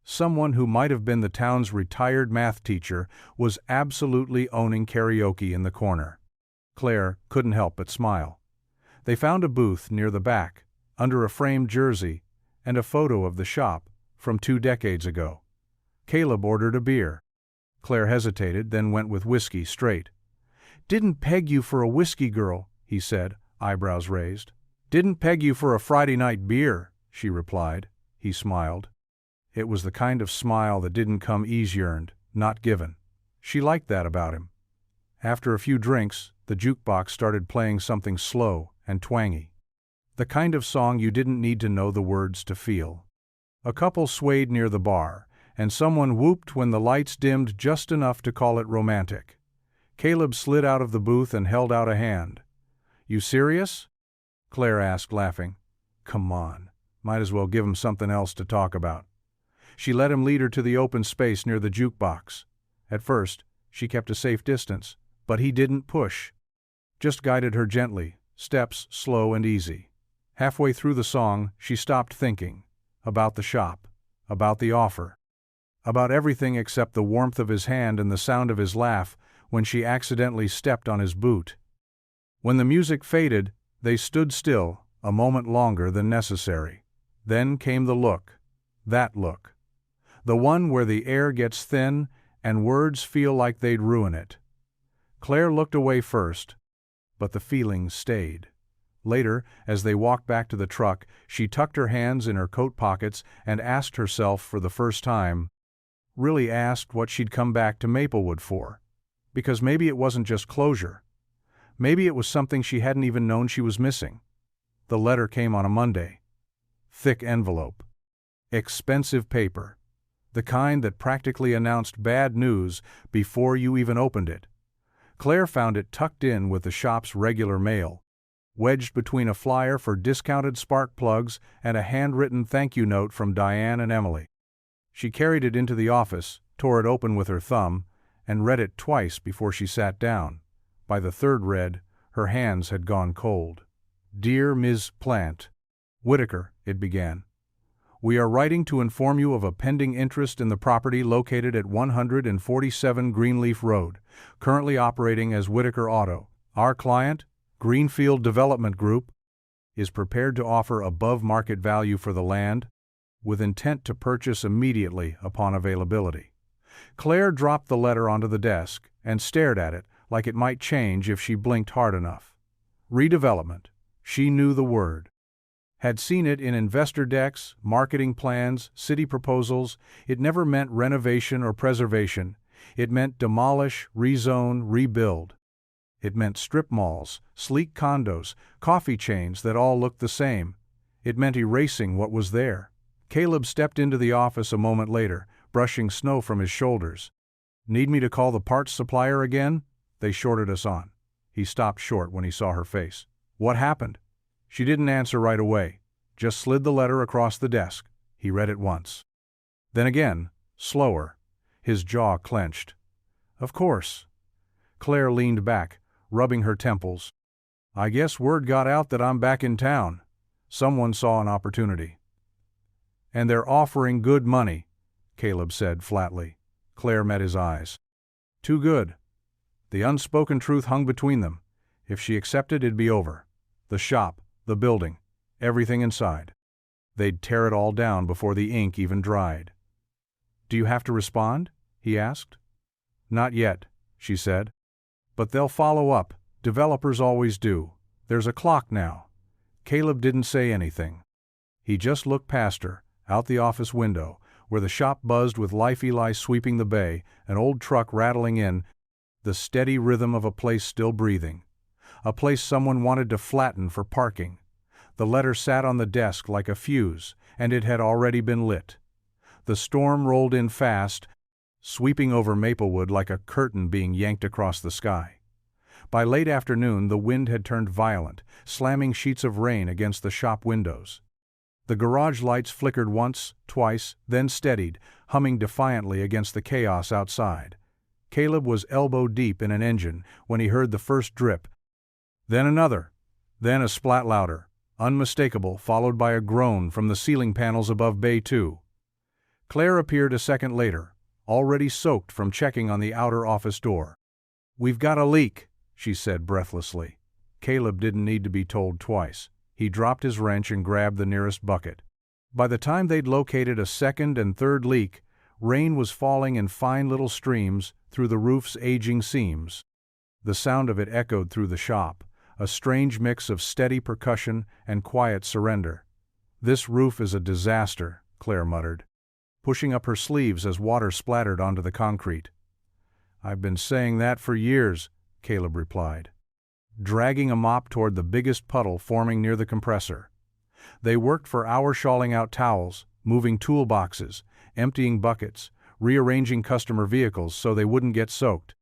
Someone who might have been the town's retired math teacher was absolutely owning karaoke in the corner. Clare couldn't help but smile. They found a booth near the back, under a framed jersey, and a photo of the shop from 2 decades ago. Caleb ordered a beer. Claire hesitated, then went with whiskey straight. "Didn't peg you for a whiskey girl," he said, eyebrows raised. "Didn't peg you for a Friday night beer," she replied. He smiled. It was the kind of smile that didn't come easy-earned, not given. She liked that about him. After a few drinks, the jukebox started playing something slow and twangy. The kind of song you didn't need to know the words to feel. A couple swayed near the bar, and someone whooped when the lights dimmed just enough to call it romantic. Caleb slid out of the booth and held out a hand. "You serious?" Claire asked, laughing. "Come on. Might as well give him something else to talk about." She let him lead her to the open space near the jukebox. At first, she kept a safe distance, but he didn't push. Just guided her gently, steps slow and easy. Halfway through the song, she stopped thinking. About the shop. About the offer. About everything except the warmth of his hand and the sound of his laugh when she accidentally stepped on his boot. When the music faded, they stood still, a moment longer than necessary. Then came the look. That look. The one where the air gets thin and words feel like they'd ruin it. Claire looked away first, but the feeling stayed. Later, as they walked back to the truck, she tucked her hands in her coat pockets and asked herself for the first time, really asked what she'd come back to Maplewood for. Because maybe it wasn't just closure. Maybe it was something she hadn't even known she was missing. The letter came on a Monday. Thick envelope. Expensive paper. The kind that practically announced bad news before you even opened it. Claire found it tucked in with the shop's regular mail, wedged between a flyer for discounted spark plugs and a handwritten thank you note from Diane and Emily. She carried it into the office, tore it open with her thumb, and read it twice before she sat down. By the third read, her hands had gone cold. "Dear Ms. Plant, Whitaker," it began. "We are writing to inform you of a pending interest in the property located at 147 Greenleaf Road, currently operating as Whitaker Auto. Our client, Greenfield Development Group, is prepared to offer above market value for the land, with intent to purchase immediately upon availability." Claire dropped the letter onto the desk and stared at it like it might change if she blinked hard enough. Redevelopment. She knew the word. Had seen it in investor decks, marketing plans, city proposals. It never meant renovation or preservation. It meant demolish, rezone, rebuild. It meant strip malls, sleek condos, coffee chains that all looked the same. It meant erasing what was there. Caleb stepped into the office a moment later, brushing snow from his shoulders. "Need me to call the parts supplier again? They shorted us on." He stopped short when he saw her face. "What happened?" She didn't answer right away, just slid the letter across the desk. He read it once. Then again, slower. His jaw clenched. "Of course." Claire leaned back, rubbing her temples. "I guess word got out that I'm back in town. Someone saw an opportunity." "And they're offering good money," Caleb said flatly. Claire met his eyes. Too good. The unspoken truth hung between them. If she accepted, it'd be over. The shop, the building, everything inside. They'd tear it all down before the ink even dried. "Do you have to respond?" he asked. "Not yet," she said. "But they'll follow up. Developers always do. There's a clock now." Caleb didn't say anything. He just looked past her, out the office window, where the shop buzzed with life. Eli sweeping the bay, an old truck rattling in, the steady rhythm of a place still breathing. A place someone wanted to flatten for parking. The letter sat on the desk like a fuse, and it had already been lit. The storm rolled in fast, sweeping over Maplewood like a curtain being yanked across the sky. By late afternoon, the wind had turned violent, slamming sheets of rain against the shop windows. The garage lights flickered once, twice, then steadied, humming defiantly against the chaos outside. Caleb was elbow-deep in an engine when he heard the first drip, then another, then a splat louder, unmistakable, followed by a groan from the ceiling panels above Bay 2. Claire appeared a second later, already soaked from checking on the outer office door. "We've got a leak," she said breathlessly. Caleb didn't need to be told twice. He dropped his wrench and grabbed the nearest bucket. By the time they'd located a second and third leak, Rain was falling in fine little streams through the roof's aging seams. The sound of it echoed through the shop, a strange mix of steady percussion and quiet surrender. "This roof is a disaster," Clare muttered, pushing up her sleeves as water splattered onto the concrete. "I've been saying that for years," Caleb replied, dragging a mop toward the biggest puddle forming near the compressor. They worked for hours shawling out towels, moving toolboxes, emptying buckets, rearranging customer vehicles so they wouldn't get soaked.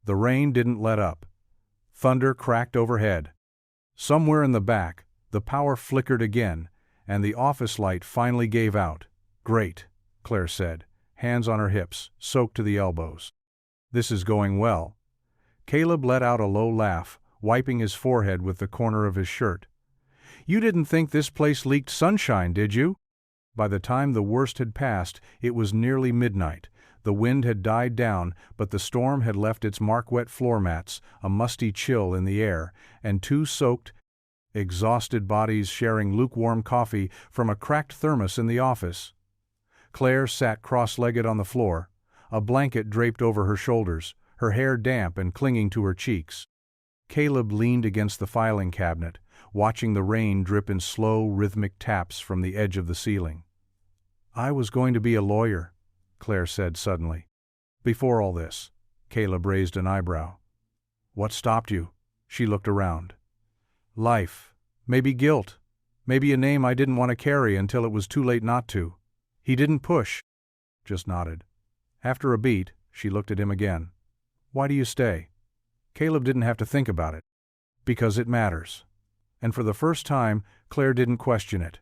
The rain didn't let up. Thunder cracked overhead. Somewhere in the back, the power flickered again, and the office light finally gave out. "Great," Clare said, hands on her hips, soaked to the elbows. "This is going well." Caleb let out a low laugh, wiping his forehead with the corner of his shirt. "You didn't think this place leaked sunshine, did you?" By the time the worst had passed, it was nearly midnight. The wind had died down, but the storm had left its mark-wet floor mats, a musty chill in the air, and two soaked, exhausted bodies sharing lukewarm coffee from a cracked thermos in the office. Clare sat cross-legged on the floor, a blanket draped over her shoulders, her hair damp and clinging to her cheeks. Caleb leaned against the filing cabinet, watching the rain drip in slow, rhythmic taps from the edge of the ceiling. "I was going to be a lawyer," Clare said suddenly. "Before all this." Caleb raised an eyebrow. "What stopped you?" She looked around. "Life. Maybe guilt. Maybe a name I didn't want to carry until it was too late not to." He didn't push, just nodded. After a beat, she looked at him again. "Why do you stay?" Caleb didn't have to think about it. "Because it matters." And for the first time, Clare didn't question it.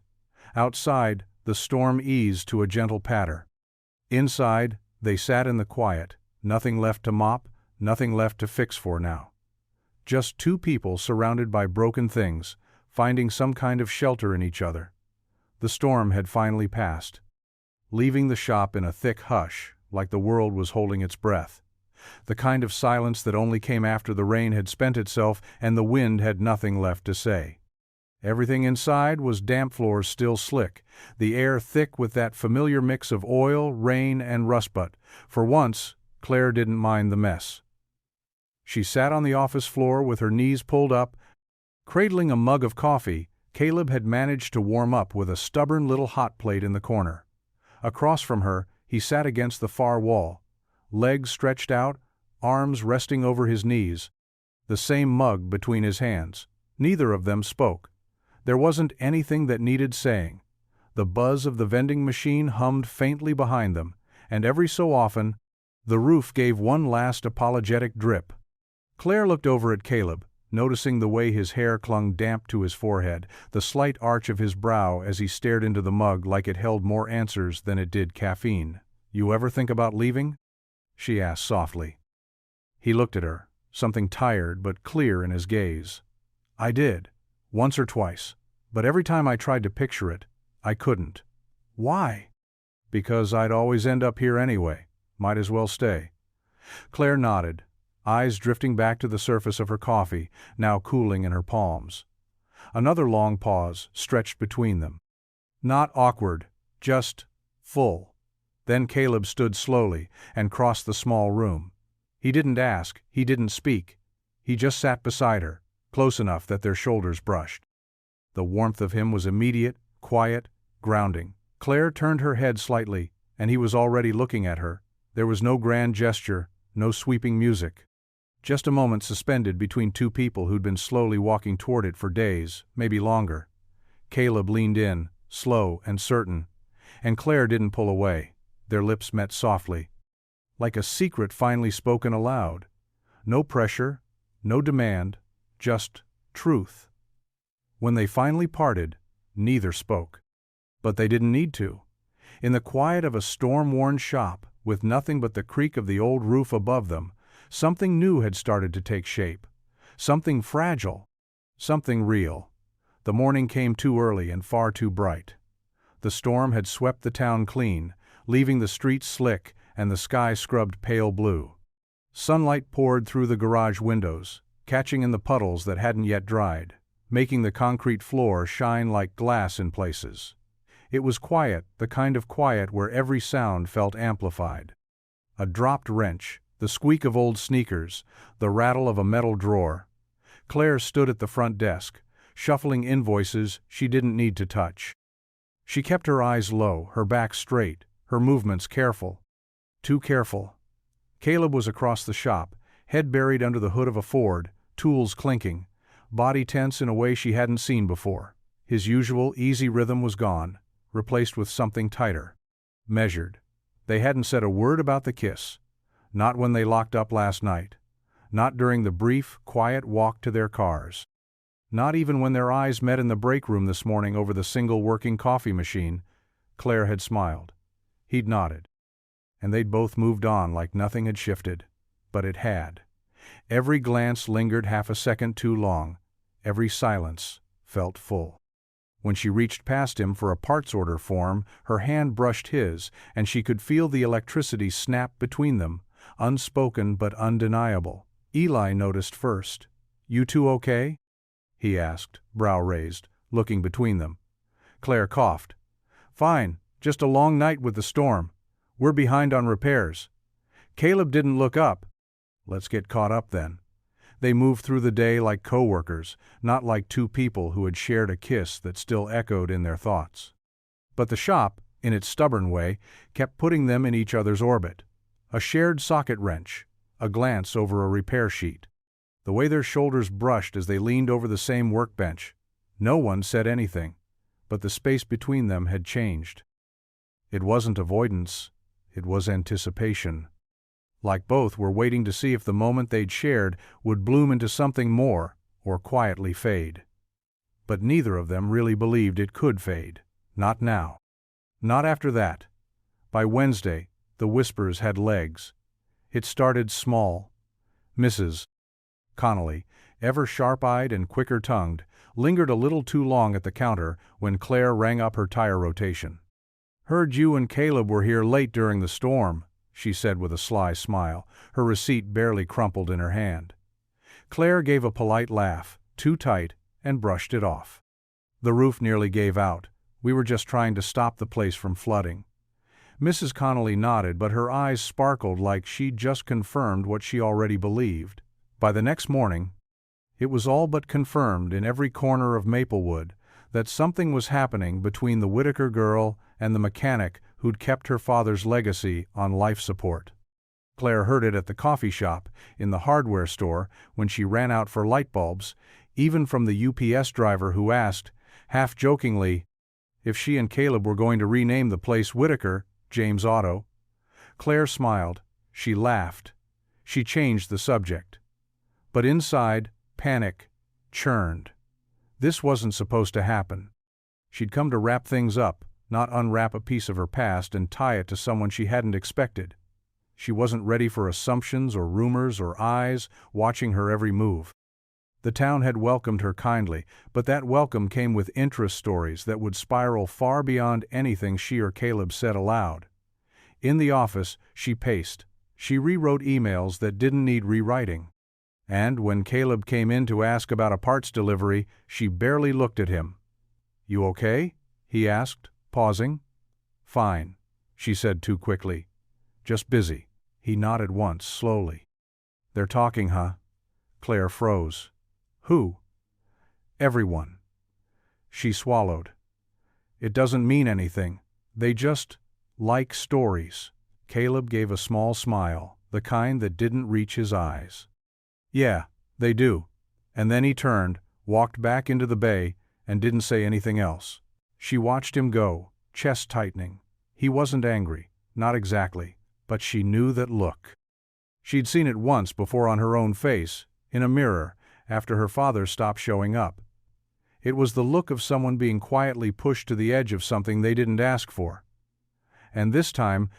Outside, the storm eased to a gentle patter. Inside, they sat in the quiet, nothing left to mop, nothing left to fix for now. Just two people surrounded by broken things, finding some kind of shelter in each other. The storm had finally passed, leaving the shop in a thick hush, like the world was holding its breath. The kind of silence that only came after the rain had spent itself and the wind had nothing left to say. Everything inside was damp floors still slick, the air thick with that familiar mix of oil, rain, and rust, but, for once, Clare didn't mind the mess. She sat on the office floor with her knees pulled up, cradling a mug of coffee Caleb had managed to warm up with a stubborn little hot plate in the corner. Across from her, he sat against the far wall, legs stretched out, arms resting over his knees, the same mug between his hands. Neither of them spoke. There wasn't anything that needed saying. The buzz of the vending machine hummed faintly behind them, and every so often, the roof gave one last apologetic drip. Clare looked over at Caleb, noticing the way his hair clung damp to his forehead, the slight arch of his brow as he stared into the mug like it held more answers than it did caffeine. "You ever think about leaving?" she asked softly. He looked at her, something tired but clear in his gaze. "I did, once or twice, but every time I tried to picture it, I couldn't." "Why?" "Because I'd always end up here anyway. Might as well stay." Clare nodded, eyes drifting back to the surface of her coffee, now cooling in her palms. Another long pause stretched between them. Not awkward, just full. Then Caleb stood slowly and crossed the small room. He didn't ask, he didn't speak. He just sat beside her, close enough that their shoulders brushed. The warmth of him was immediate, quiet, grounding. Clare turned her head slightly, and he was already looking at her. There was no grand gesture, no sweeping music. Just a moment suspended between two people who'd been slowly walking toward it for days, maybe longer. Caleb leaned in, slow and certain, and Clare didn't pull away. Their lips met softly, like a secret finally spoken aloud. No pressure, no demand, just truth. When they finally parted, neither spoke. But they didn't need to. In the quiet of a storm-worn shop, with nothing but the creak of the old roof above them, something new had started to take shape. Something fragile. Something real. The morning came too early and far too bright. The storm had swept the town clean, leaving the streets slick and the sky scrubbed pale blue. Sunlight poured through the garage windows, catching in the puddles that hadn't yet dried, making the concrete floor shine like glass in places. It was quiet, the kind of quiet where every sound felt amplified. A dropped wrench, the squeak of old sneakers, the rattle of a metal drawer. Clare stood at the front desk, shuffling invoices she didn't need to touch. She kept her eyes low, her back straight, her movements careful. Too careful. Caleb was across the shop, head buried under the hood of a Ford, tools clinking, body tense in a way she hadn't seen before. His usual easy rhythm was gone, replaced with something tighter, measured. They hadn't said a word about the kiss. Not when they locked up last night. Not during the brief, quiet walk to their cars. Not even when their eyes met in the break room this morning over the single working coffee machine. Clare had smiled. He'd nodded. And they'd both moved on like nothing had shifted. But it had. Every glance lingered half a second too long. Every silence felt full. When she reached past him for a parts order form, her hand brushed his, and she could feel the electricity snap between them, unspoken but undeniable. Eli noticed first. "You two okay?" he asked, brow raised, looking between them. Clare coughed. "Fine, just a long night with the storm. We're behind on repairs." Caleb didn't look up. "Let's get caught up then." They moved through the day like co-workers, not like two people who had shared a kiss that still echoed in their thoughts. But the shop, in its stubborn way, kept putting them in each other's orbit. A shared socket wrench, a glance over a repair sheet. The way their shoulders brushed as they leaned over the same workbench. No one said anything, but the space between them had changed. It wasn't avoidance, it was anticipation. Like both were waiting to see if the moment they'd shared would bloom into something more, or quietly fade. But neither of them really believed it could fade. Not now. Not after that. By Wednesday, the whispers had legs. It started small. Mrs. Connolly, ever sharp-eyed and quicker-tongued, lingered a little too long at the counter when Clare rang up her tire rotation. "Heard you and Caleb were here late during the storm," she said with a sly smile, her receipt barely crumpled in her hand. Clare gave a polite laugh, too tight, and brushed it off. "The roof nearly gave out. We were just trying to stop the place from flooding." Mrs. Connolly nodded, but her eyes sparkled like she'd just confirmed what she already believed. By the next morning, it was all but confirmed in every corner of Maplewood that something was happening between the Whitaker girl and the mechanic who'd kept her father's legacy on life support. Clare heard it at the coffee shop, in the hardware store, when she ran out for light bulbs, even from the UPS driver who asked, half-jokingly, if she and Caleb were going to rename the place Whitaker, James Auto. Clare smiled. She laughed. She changed the subject. But inside, panic churned. This wasn't supposed to happen. She'd come to wrap things up, not unwrap a piece of her past and tie it to someone she hadn't expected. She wasn't ready for assumptions or rumors or eyes watching her every move. The town had welcomed her kindly, but that welcome came with interest stories that would spiral far beyond anything she or Caleb said aloud. In the office, she paced. She rewrote emails that didn't need rewriting. And when Caleb came in to ask about a parts delivery, she barely looked at him. "You okay?" he asked, pausing. "Fine," she said too quickly. "Just busy." He nodded once, slowly. "They're talking, huh?" Clare froze. "Who?" "Everyone." She swallowed. "It doesn't mean anything. They just like stories." Caleb gave a small smile, the kind that didn't reach his eyes. "Yeah, they do." And then he turned, walked back into the bay, and didn't say anything else. She watched him go, chest tightening. He wasn't angry, not exactly, but she knew that look. She'd seen it once before on her own face, in a mirror, after her father stopped showing up. It was the look of someone being quietly pushed to the edge of something they didn't ask for. And this time,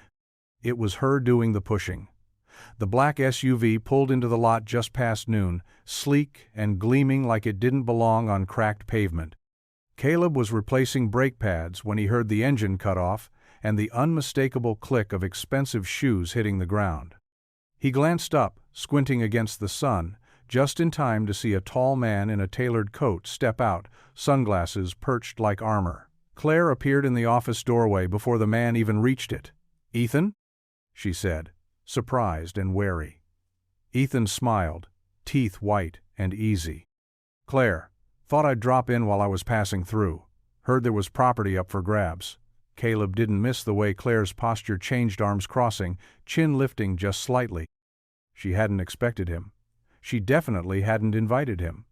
it was her doing the pushing. The black SUV pulled into the lot just past noon, sleek and gleaming like it didn't belong on cracked pavement. Caleb was replacing brake pads when he heard the engine cut off and the unmistakable click of expensive shoes hitting the ground. He glanced up, squinting against the sun, just in time to see a tall man in a tailored coat step out, sunglasses perched like armor. Claire appeared in the office doorway before the man even reached it. "Ethan?" she said, surprised and wary. Ethan smiled, teeth white and easy. "Claire, thought I'd drop in while I was passing through. Heard there was property up for grabs." Caleb didn't miss the way Claire's posture changed, arms crossing, chin lifting just slightly. She hadn't expected him. She definitely hadn't invited him.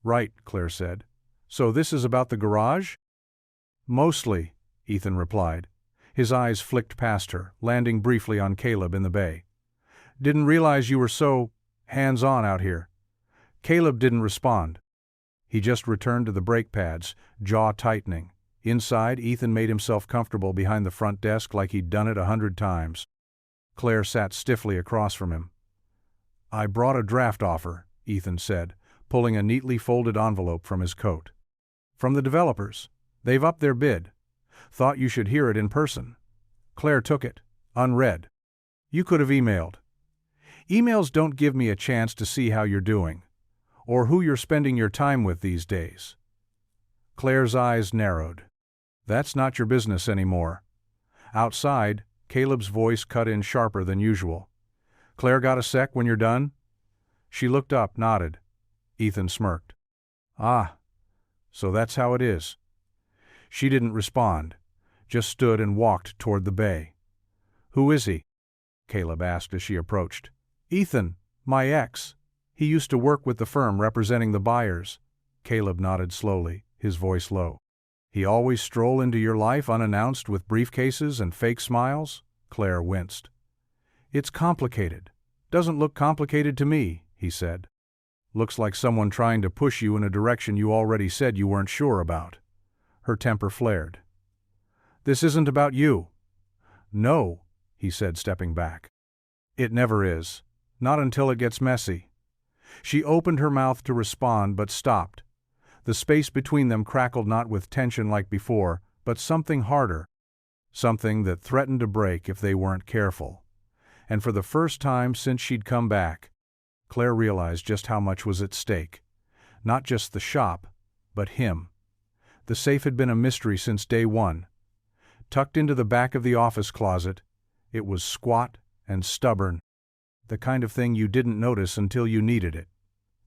"Right," Claire said. "So this is about the garage?" "Mostly," Ethan replied. His eyes flicked past her, landing briefly on Caleb in the bay. "Didn't realize you were so hands-on out here." Caleb didn't respond. He just returned to the brake pads, jaw tightening. Inside, Ethan made himself comfortable behind the front desk like he'd done it 100 times. Claire sat stiffly across from him. "I brought a draft offer," Ethan said, pulling a neatly folded envelope from his coat. "From the developers. They've upped their bid. Thought you should hear it in person." Claire took it, unread. "You could have emailed." "Emails don't give me a chance to see how you're doing, or who you're spending your time with these days." Claire's eyes narrowed. "That's not your business anymore." Outside, Caleb's voice cut in sharper than usual. "Claire, got a sec when you're done?" She looked up, nodded. Ethan smirked. "Ah, so that's how it is." She didn't respond, just stood and walked toward the bay. "Who is he?" Caleb asked as she approached. "Ethan, my ex. He used to work with the firm representing the buyers." Caleb nodded slowly, his voice low. "He always stroll into your life unannounced with briefcases and fake smiles?" Claire winced. "It's complicated. Doesn't look complicated to me," he said. "Looks like someone trying to push you in a direction you already said you weren't sure about." Her temper flared. "This isn't about you." "No," he said, stepping back. "It never is. Not until it gets messy." She opened her mouth to respond but stopped. The space between them crackled not with tension like before, but something harder. Something that threatened to break if they weren't careful. And for the first time since she'd come back, Claire realized just how much was at stake. Not just the shop, but him. The safe had been a mystery since day one. Tucked into the back of the office closet, it was squat and stubborn. The kind of thing you didn't notice until you needed it.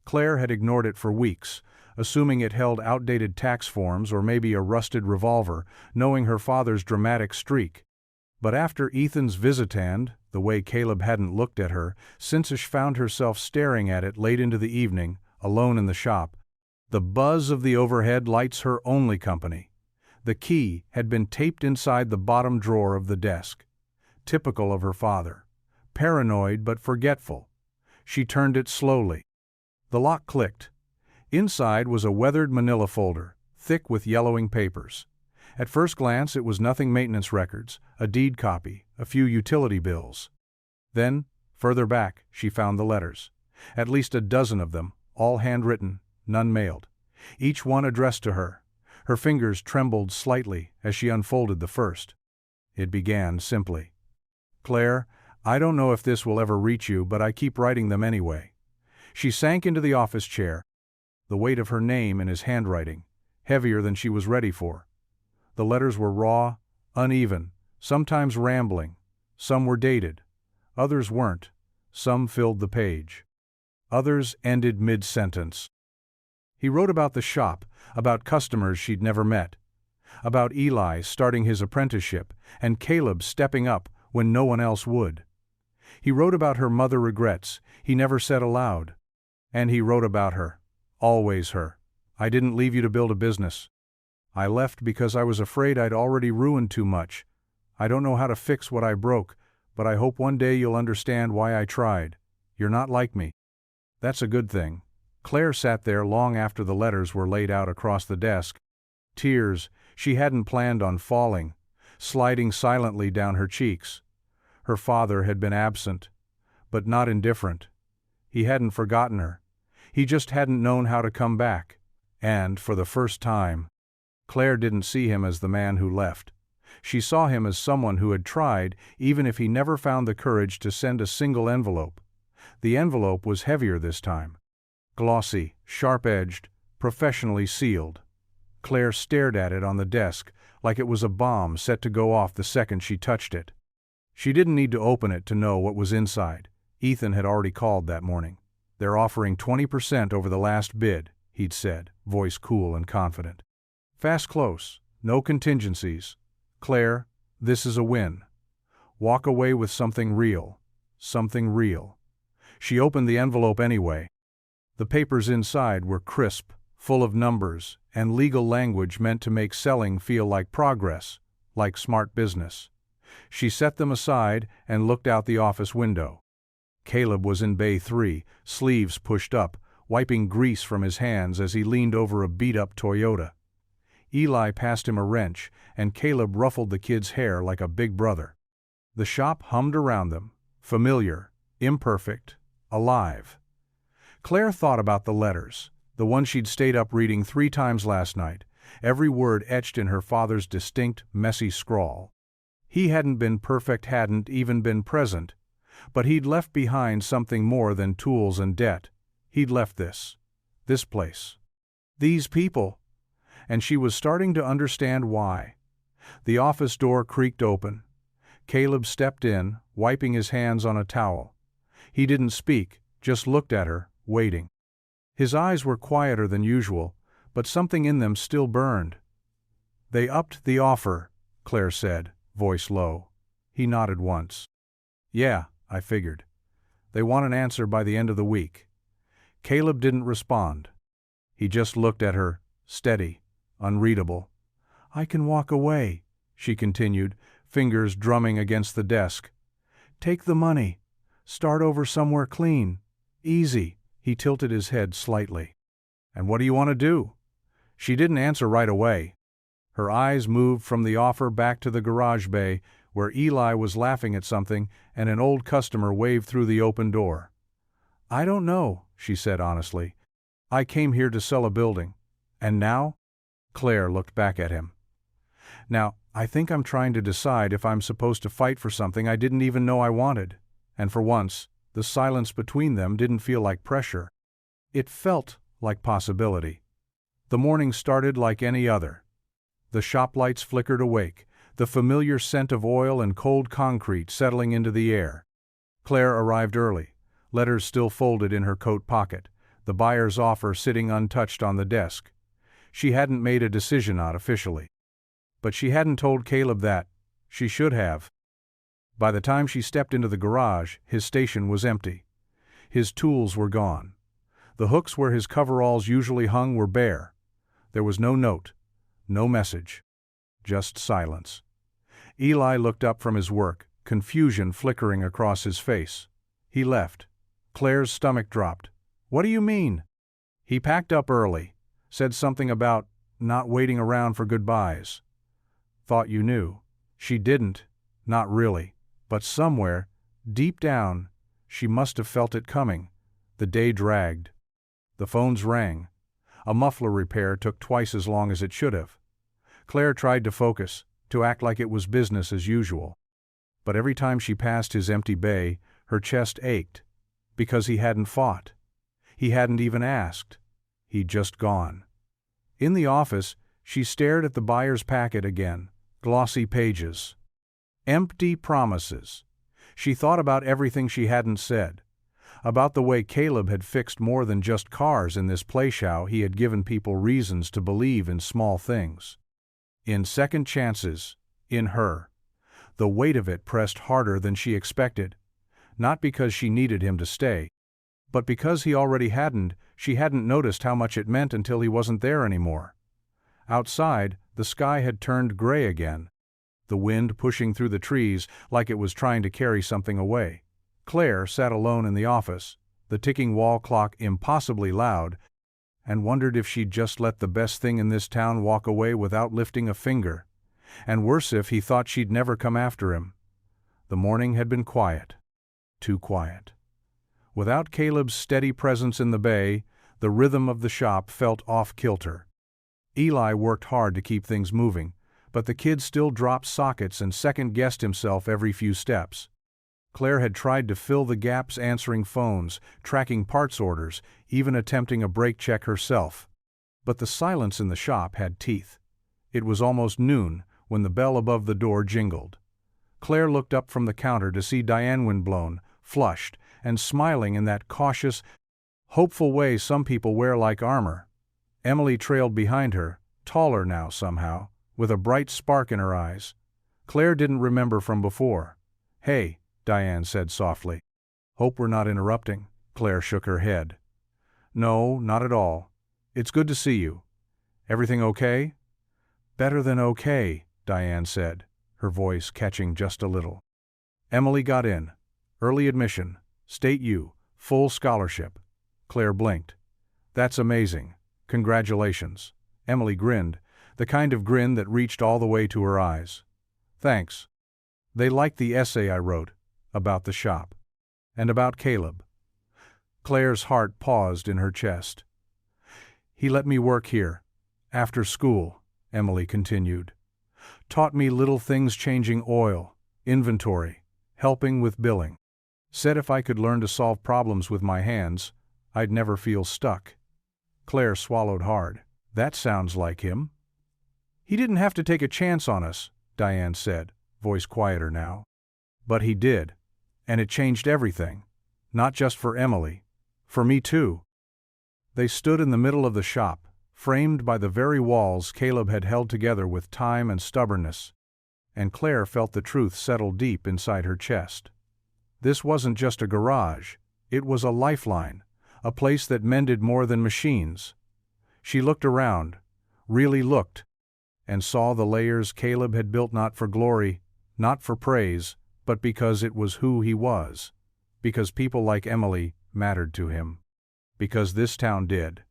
Claire had ignored it for weeks, assuming it held outdated tax forms or maybe a rusted revolver, knowing her father's dramatic streak. But after Ethan's visitant, the way Caleb hadn't looked at her, Sinsish found herself staring at it late into the evening, alone in the shop. The buzz of the overhead lights her only company. The key had been taped inside the bottom drawer of the desk. Typical of her father. Paranoid but forgetful. She turned it slowly. The lock clicked. Inside was a weathered manila folder, thick with yellowing papers. At first glance it was nothing maintenance records, a deed copy, a few utility bills. Then, further back, she found the letters. At least a dozen of them, all handwritten, none mailed. Each one addressed to her. Her fingers trembled slightly as she unfolded the first. It began simply. "Claire, I don't know if this will ever reach you, but I keep writing them anyway." She sank into the office chair. The weight of her name in his handwriting, heavier than she was ready for. The letters were raw, uneven, sometimes rambling. Some were dated. Others weren't. Some filled the page. Others ended mid-sentence. He wrote about the shop, about customers she'd never met, about Eli starting his apprenticeship and Caleb stepping up when no one else would. He wrote about her mother regrets he never said aloud. And he wrote about her. Always her. "I didn't leave you to build a business. I left because I was afraid I'd already ruined too much. I don't know how to fix what I broke, but I hope one day you'll understand why I tried. You're not like me." That's a good thing. Claire sat there long after the letters were laid out across the desk. Tears, she hadn't planned on falling, sliding silently down her cheeks. Her father had been absent, but not indifferent. He hadn't forgotten her. He just hadn't known how to come back. And, for the first time, Claire didn't see him as the man who left. She saw him as someone who had tried, even if he never found the courage to send a single envelope. The envelope was heavier this time. Glossy, sharp-edged, professionally sealed. Claire stared at it on the desk, like it was a bomb set to go off the second she touched it. She didn't need to open it to know what was inside. Ethan had already called that morning. "They're offering 20% over the last bid," he'd said, voice cool and confident. "Fast close, no contingencies. Claire, this is a win. Walk away with something real. Something real." She opened the envelope anyway. The papers inside were crisp, full of numbers, and legal language meant to make selling feel like progress, like smart business. She set them aside and looked out the office window. Caleb was in Bay 3, sleeves pushed up, wiping grease from his hands as he leaned over a beat-up Toyota. Eli passed him a wrench, and Caleb ruffled the kid's hair like a big brother. The shop hummed around them, familiar, imperfect, alive. Claire thought about the letters, the one she'd stayed up reading 3 times last night, every word etched in her father's distinct, messy scrawl. He hadn't been perfect, hadn't even been present, but he'd left behind something more than tools and debt. He'd left this place, these people, and she was starting to understand why. The office door creaked open. Caleb stepped in, wiping his hands on a towel. He didn't speak, just looked at her, waiting. His eyes were quieter than usual, but something in them still burned. "They upped the offer," Claire said, voice low. He nodded once. "Yeah, I figured. They want an answer by the end of the week." Caleb didn't respond. He just looked at her, steady, unreadable. "I can walk away," she continued, fingers drumming against the desk. "Take the money. Start over somewhere clean. Easy." He tilted his head slightly. "And what do you want to do?" She didn't answer right away. Her eyes moved from the offer back to the garage bay, where Eli was laughing at something and an old customer waved through the open door. "I don't know," she said honestly. "I came here to sell a building. And now?" Claire looked back at him. "Now, I think I'm trying to decide if I'm supposed to fight for something I didn't even know I wanted." And for once, the silence between them didn't feel like pressure. It felt like possibility. The morning started like any other. The shop lights flickered awake, the familiar scent of oil and cold concrete settling into the air. Claire arrived early, letters still folded in her coat pocket, the buyer's offer sitting untouched on the desk. She hadn't made a decision out officially. But she hadn't told Caleb that. She should have. By the time she stepped into the garage, his station was empty. His tools were gone. The hooks where his coveralls usually hung were bare. There was no note, no message, just silence. Eli looked up from his work, confusion flickering across his face. He left. Claire's stomach dropped. "What do you mean?" "He packed up early, said something about not waiting around for goodbyes." "Thought you knew." She didn't, not really, but somewhere, deep down, she must have felt it coming. The day dragged. The phones rang. A muffler repair took twice as long as it should have. Claire tried to focus, to act like it was business as usual. But every time she passed his empty bay, her chest ached. Because he hadn't fought. He hadn't even asked. He'd just gone. In the office, she stared at the buyer's packet again. Glossy pages. Empty promises. She thought about everything she hadn't said. About the way Caleb had fixed more than just cars in this place, how he had given people reasons to believe in small things. In second chances. In her. The weight of it pressed harder than she expected. Not because she needed him to stay, but because he already hadn't. She hadn't noticed how much it meant until he wasn't there anymore. Outside, the sky had turned gray again, the wind pushing through the trees like it was trying to carry something away. Claire sat alone in the office, the ticking wall clock impossibly loud, and wondered if she'd just let the best thing in this town walk away without lifting a finger. And worse if he thought she'd never come after him. The morning had been quiet. Too quiet. Without Caleb's steady presence in the bay, the rhythm of the shop felt off-kilter. Eli worked hard to keep things moving, but the kid still dropped sockets and second-guessed himself every few steps. Claire had tried to fill the gaps answering phones, tracking parts orders, even attempting a brake check herself. But the silence in the shop had teeth. It was almost noon, when the bell above the door jingled. Clare looked up from the counter to see Diane windblown, flushed, and smiling in that cautious, hopeful way some people wear like armor. Emily trailed behind her, taller now somehow, with a bright spark in her eyes. Clare didn't remember from before. "Hey," Diane said softly. "Hope we're not interrupting." Clare shook her head. "No, not at all. It's good to see you. Everything okay?" "Better than okay," Diane said, her voice catching just a little. Emily got in. Early admission, State U, full scholarship. Clare blinked. "That's amazing. Congratulations." Emily grinned, the kind of grin that reached all the way to her eyes. "Thanks. They liked the essay I wrote, about the shop. And about Caleb." Clare's heart paused in her chest. "He let me work here, after school," Emily continued. "Taught me little things, changing oil, inventory, helping with billing. Said if I could learn to solve problems with my hands, I'd never feel stuck." Clare swallowed hard. "That sounds like him." "He didn't have to take a chance on us," Diane said, voice quieter now. "But he did. And it changed everything. Not just for Emily. For me too." They stood in the middle of the shop, framed by the very walls Caleb had held together with time and stubbornness. And Clare felt the truth settle deep inside her chest. This wasn't just a garage. It was a lifeline, a place that mended more than machines. She looked around, really looked, and saw the layers Caleb had built not for glory, not for praise, but because it was who he was. Because people like Emily mattered to him. Because this town did.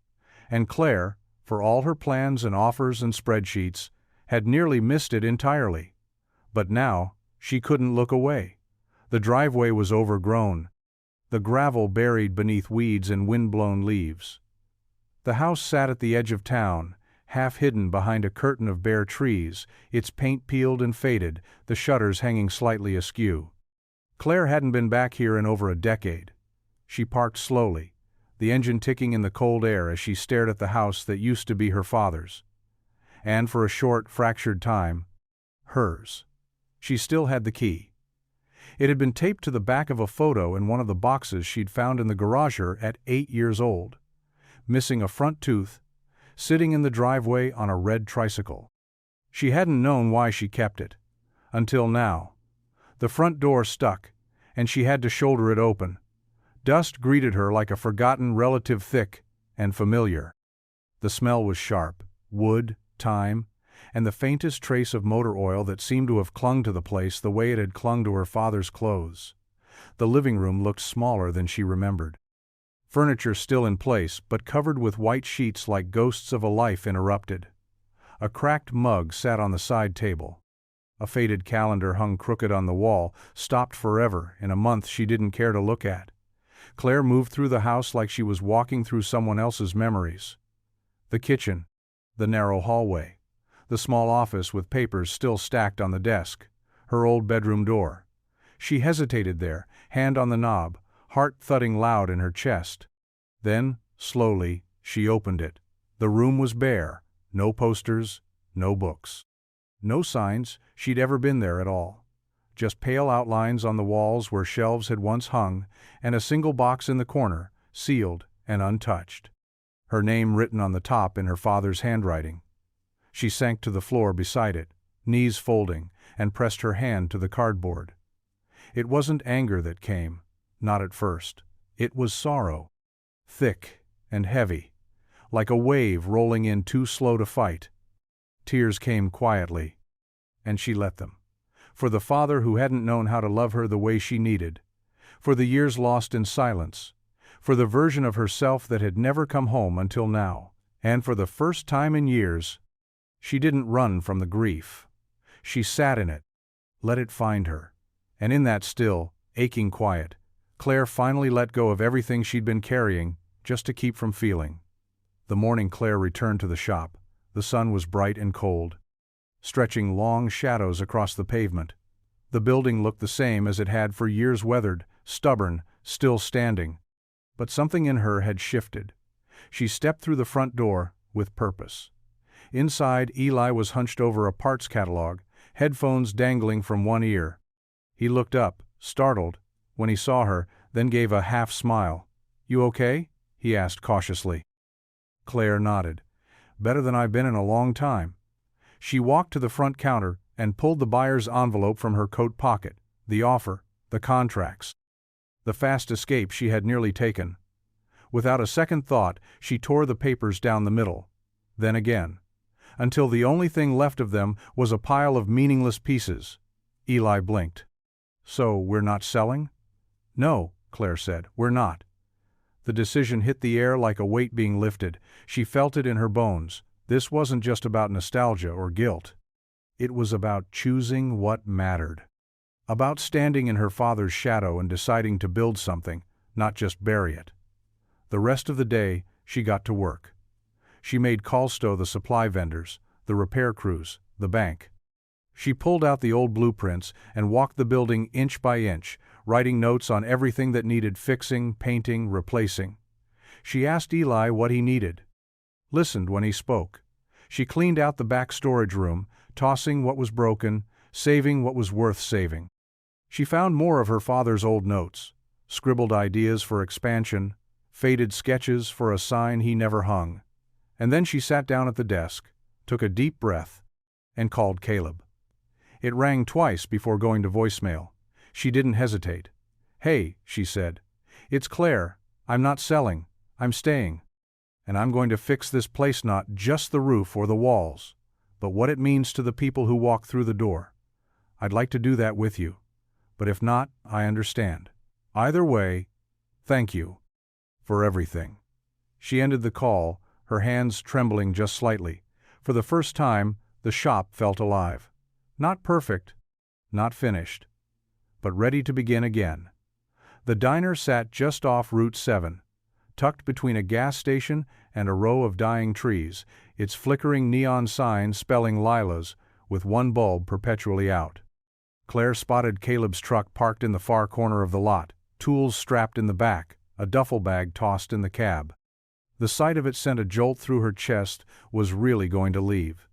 And Clare, for all her plans and offers and spreadsheets, had nearly missed it entirely. But now, she couldn't look away. The driveway was overgrown, the gravel buried beneath weeds and wind-blown leaves. The house sat at the edge of town, half hidden behind a curtain of bare trees, its paint peeled and faded, the shutters hanging slightly askew. Clare hadn't been back here in over a decade. She parked slowly, the engine ticking in the cold air as she stared at the house that used to be her father's. And for a short, fractured time, hers. She still had the key. It had been taped to the back of a photo in one of the boxes she'd found in the garager at 8 years old. Missing a front tooth, sitting in the driveway on a red tricycle. She hadn't known why she kept it. Until now. The front door stuck, and she had to shoulder it open. Dust greeted her like a forgotten relative, thick and familiar. The smell was sharp, wood, thyme, and the faintest trace of motor oil that seemed to have clung to the place the way it had clung to her father's clothes. The living room looked smaller than she remembered. Furniture still in place, but covered with white sheets like ghosts of a life interrupted. A cracked mug sat on the side table. A faded calendar hung crooked on the wall, stopped forever in a month she didn't care to look at. Clare moved through the house like she was walking through someone else's memories. The kitchen, the narrow hallway, the small office with papers still stacked on the desk, her old bedroom door. She hesitated there, hand on the knob, heart thudding loud in her chest. Then, slowly, she opened it. The room was bare, no posters, no books. No signs she'd ever been there at all. Just pale outlines on the walls where shelves had once hung, and a single box in the corner, sealed and untouched. Her name written on the top in her father's handwriting. She sank to the floor beside it, knees folding, and pressed her hand to the cardboard. It wasn't anger that came, not at first. It was sorrow. Thick and heavy, like a wave rolling in too slow to fight. Tears came quietly, and she let them. For the father who hadn't known how to love her the way she needed. For the years lost in silence. For the version of herself that had never come home until now. And for the first time in years, she didn't run from the grief. She sat in it, let it find her. And in that still, aching quiet, Clare finally let go of everything she'd been carrying, just to keep from feeling. The morning Clare returned to the shop, the sun was bright and cold, stretching long shadows across the pavement. The building looked the same as it had for years, weathered, stubborn, still standing. But something in her had shifted. She stepped through the front door, with purpose. Inside, Eli was hunched over a parts catalog, headphones dangling from one ear. He looked up, startled, when he saw her, then gave a half-smile. "You okay?" he asked cautiously. Clare nodded. "Better than I've been in a long time." She walked to the front counter and pulled the buyer's envelope from her coat pocket, the offer, the contracts. The fast escape she had nearly taken. Without a second thought, she tore the papers down the middle. Then again. Until the only thing left of them was a pile of meaningless pieces. Eli blinked. "So, we're not selling?" "No," Clare said, "we're not." The decision hit the air like a weight being lifted. She felt it in her bones. This wasn't just about nostalgia or guilt. It was about choosing what mattered. About standing in her father's shadow and deciding to build something, not just bury it. The rest of the day, she got to work. She made calls to the supply vendors, the repair crews, the bank. She pulled out the old blueprints and walked the building inch by inch, writing notes on everything that needed fixing, painting, replacing. She asked Eli what he needed. Listened when he spoke. She cleaned out the back storage room, tossing what was broken, saving what was worth saving. She found more of her father's old notes, scribbled ideas for expansion, faded sketches for a sign he never hung. And then she sat down at the desk, took a deep breath, and called Caleb. It rang twice before going to voicemail. She didn't hesitate. "Hey," she said. "It's Clare. I'm not selling. I'm staying. And I'm going to fix this place, not just the roof or the walls, but what it means to the people who walk through the door. I'd like to do that with you. But if not, I understand. Either way, thank you. For everything." She ended the call, her hands trembling just slightly. For the first time, the shop felt alive. Not perfect, not finished, but ready to begin again. The diner sat just off Route 7, tucked between a gas station and a row of dying trees, its flickering neon sign spelling Lila's, with one bulb perpetually out. Clare spotted Caleb's truck parked in the far corner of the lot, tools strapped in the back, a duffel bag tossed in the cab. The sight of it sent a jolt through her chest. Was really going to leave.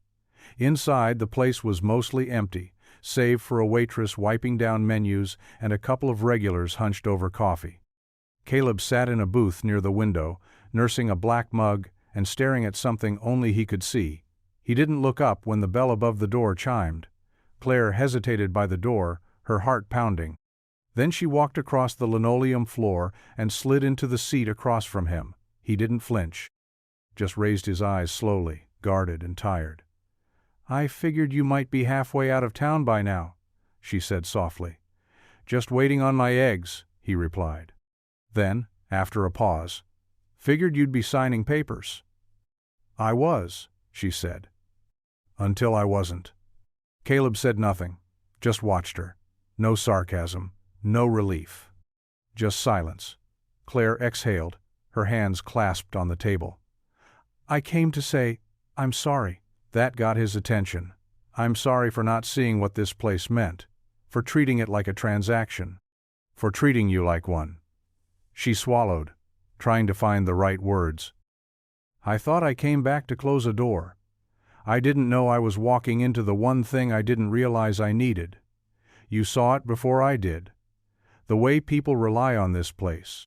Inside, the place was mostly empty, save for a waitress wiping down menus and a couple of regulars hunched over coffee. Caleb sat in a booth near the window, nursing a black mug and staring at something only he could see. He didn't look up when the bell above the door chimed. Clare hesitated by the door, her heart pounding. Then she walked across the linoleum floor and slid into the seat across from him. He didn't flinch. Just raised his eyes slowly, guarded and tired. "I figured you might be halfway out of town by now," she said softly. "Just waiting on my eggs," he replied. Then, after a pause, "Figured you'd be signing papers." "I was," she said. "Until I wasn't." Caleb said nothing, just watched her. No sarcasm, no relief. Just silence. Clare exhaled, her hands clasped on the table. "I came to say, I'm sorry." That got his attention. "I'm sorry for not seeing what this place meant, for treating it like a transaction, for treating you like one." She swallowed, trying to find the right words. "I thought I came back to close a door. I didn't know I was walking into the one thing I didn't realize I needed. You saw it before I did. The way people rely on this place.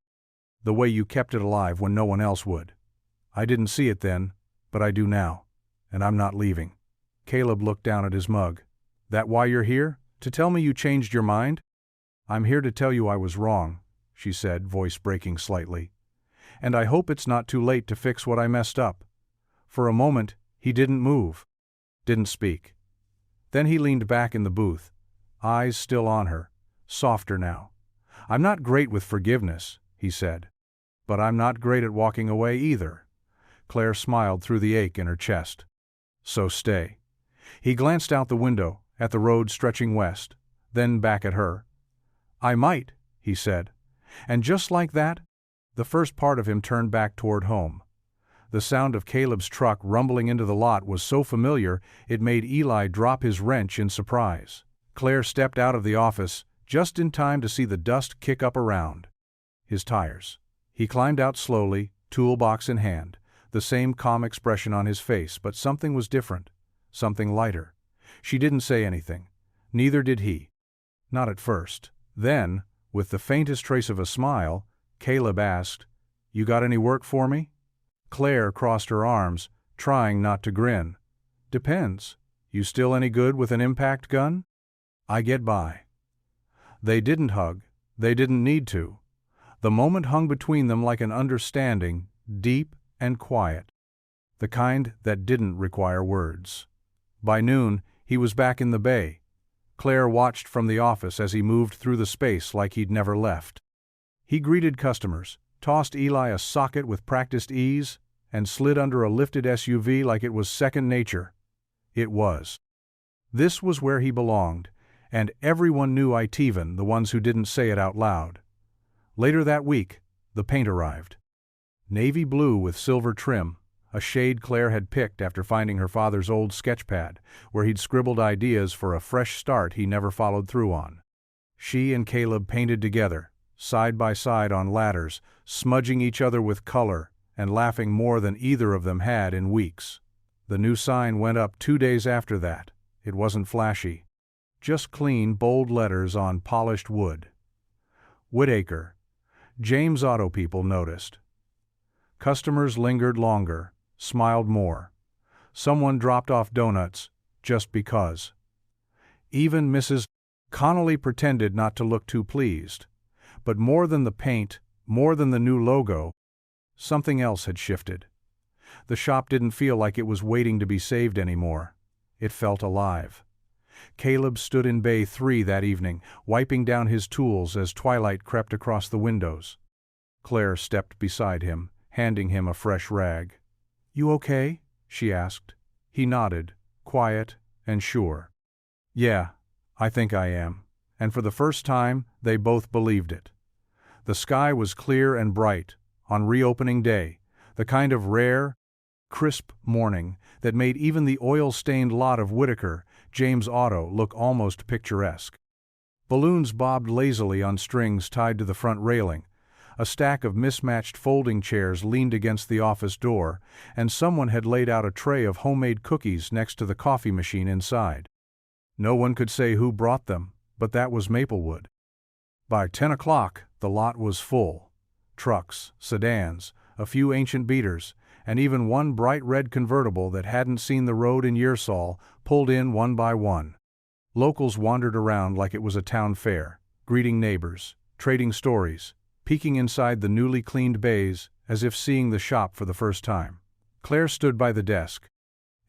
The way you kept it alive when no one else would. I didn't see it then, but I do now. And I'm not leaving." Caleb looked down at his mug. "That why you're here? To tell me you changed your mind?" "I'm here to tell you I was wrong," she said, voice breaking slightly. "And I hope it's not too late to fix what I messed up." For a moment, he didn't move, didn't speak. Then he leaned back in the booth, eyes still on her, softer now. "I'm not great with forgiveness," he said. "But I'm not great at walking away either." Clare smiled through the ache in her chest. "So stay." He glanced out the window, at the road stretching west, then back at her. "I might," he said. And just like that, the first part of him turned back toward home. The sound of Caleb's truck rumbling into the lot was so familiar it made Eli drop his wrench in surprise. Clare stepped out of the office, just in time to see the dust kick up around his tires. He climbed out slowly, toolbox in hand. The same calm expression on his face, but something was different, something lighter. She didn't say anything. Neither did he. Not at first. Then, with the faintest trace of a smile, Caleb asked, "You got any work for me?" Clare crossed her arms, trying not to grin. "Depends. You still any good with an impact gun?" "I get by." They didn't hug. They didn't need to. The moment hung between them like an understanding, deep and quiet. The kind that didn't require words. By noon, he was back in the bay. Clare watched from the office as he moved through the space like he'd never left. He greeted customers, tossed Eli a socket with practiced ease, and slid under a lifted SUV like it was second nature. It was. This was where he belonged, and everyone knew it, even the ones who didn't say it out loud. Later that week, the paint arrived. Navy blue with silver trim, a shade Clare had picked after finding her father's old sketch pad, where he'd scribbled ideas for a fresh start he never followed through on. She and Caleb painted together, side by side on ladders, smudging each other with color and laughing more than either of them had in weeks. The new sign went up 2 days after that. It wasn't flashy. Just clean, bold letters on polished wood. Whitaker. James Auto people noticed. Customers lingered longer, smiled more. Someone dropped off donuts, just because. Even Mrs. Connolly pretended not to look too pleased. But more than the paint, more than the new logo, something else had shifted. The shop didn't feel like it was waiting to be saved anymore. It felt alive. Caleb stood in Bay 3 that evening, wiping down his tools as twilight crept across the windows. Clare stepped beside him, handing him a fresh rag. "You okay?" she asked. He nodded, quiet and sure. "Yeah, I think I am." And for the first time, they both believed it. The sky was clear and bright, on reopening day, the kind of rare, crisp morning that made even the oil-stained lot of Whitaker, James Auto, look almost picturesque. Balloons bobbed lazily on strings tied to the front railing. A stack of mismatched folding chairs leaned against the office door, and someone had laid out a tray of homemade cookies next to the coffee machine inside. No one could say who brought them, but that was Maplewood. By 10 o'clock, the lot was full. Trucks, sedans, a few ancient beaters, and even one bright red convertible that hadn't seen the road in Yearsall pulled in one by one. Locals wandered around like it was a town fair, greeting neighbors, trading stories, peeking inside the newly cleaned bays as if seeing the shop for the first time. Clare stood by the desk,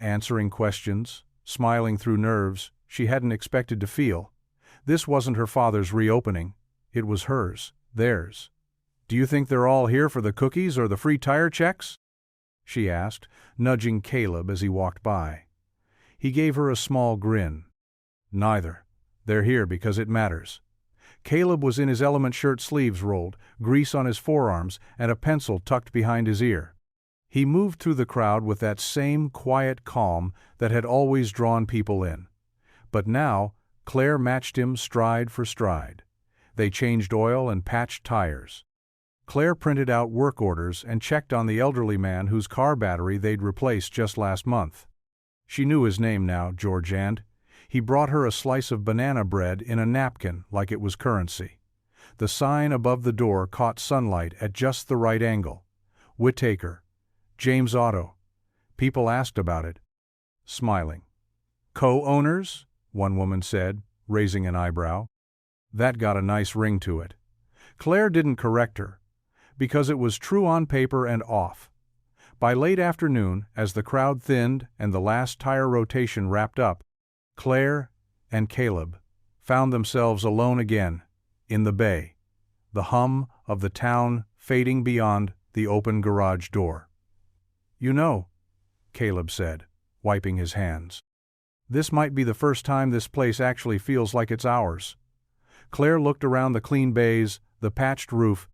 answering questions, smiling through nerves she hadn't expected to feel. This wasn't her father's reopening. It was hers, theirs. "Do you think they're all here for the cookies or the free tire checks?" she asked, nudging Caleb as he walked by. He gave her a small grin. "Neither. They're here because it matters." Caleb was in his element shirt sleeves rolled, grease on his forearms, and a pencil tucked behind his ear. He moved through the crowd with that same quiet calm that had always drawn people in. But now, Clare matched him stride for stride. They changed oil and patched tires. Clare printed out work orders and checked on the elderly man whose car battery they'd replaced just last month. She knew his name now, George, and he brought her a slice of banana bread in a napkin like it was currency. The sign above the door caught sunlight at just the right angle. Whitaker. James Auto. People asked about it. Smiling. "Co-owners?" one woman said, raising an eyebrow. That got a nice ring to it. Clare didn't correct her, because it was true on paper and off. By late afternoon, as the crowd thinned and the last tire rotation wrapped up, Clare and Caleb found themselves alone again, in the bay, the hum of the town fading beyond the open garage door. "You know," Caleb said, wiping his hands, "this might be the first time this place actually feels like it's ours." Clare looked around the clean bays, the patched roof,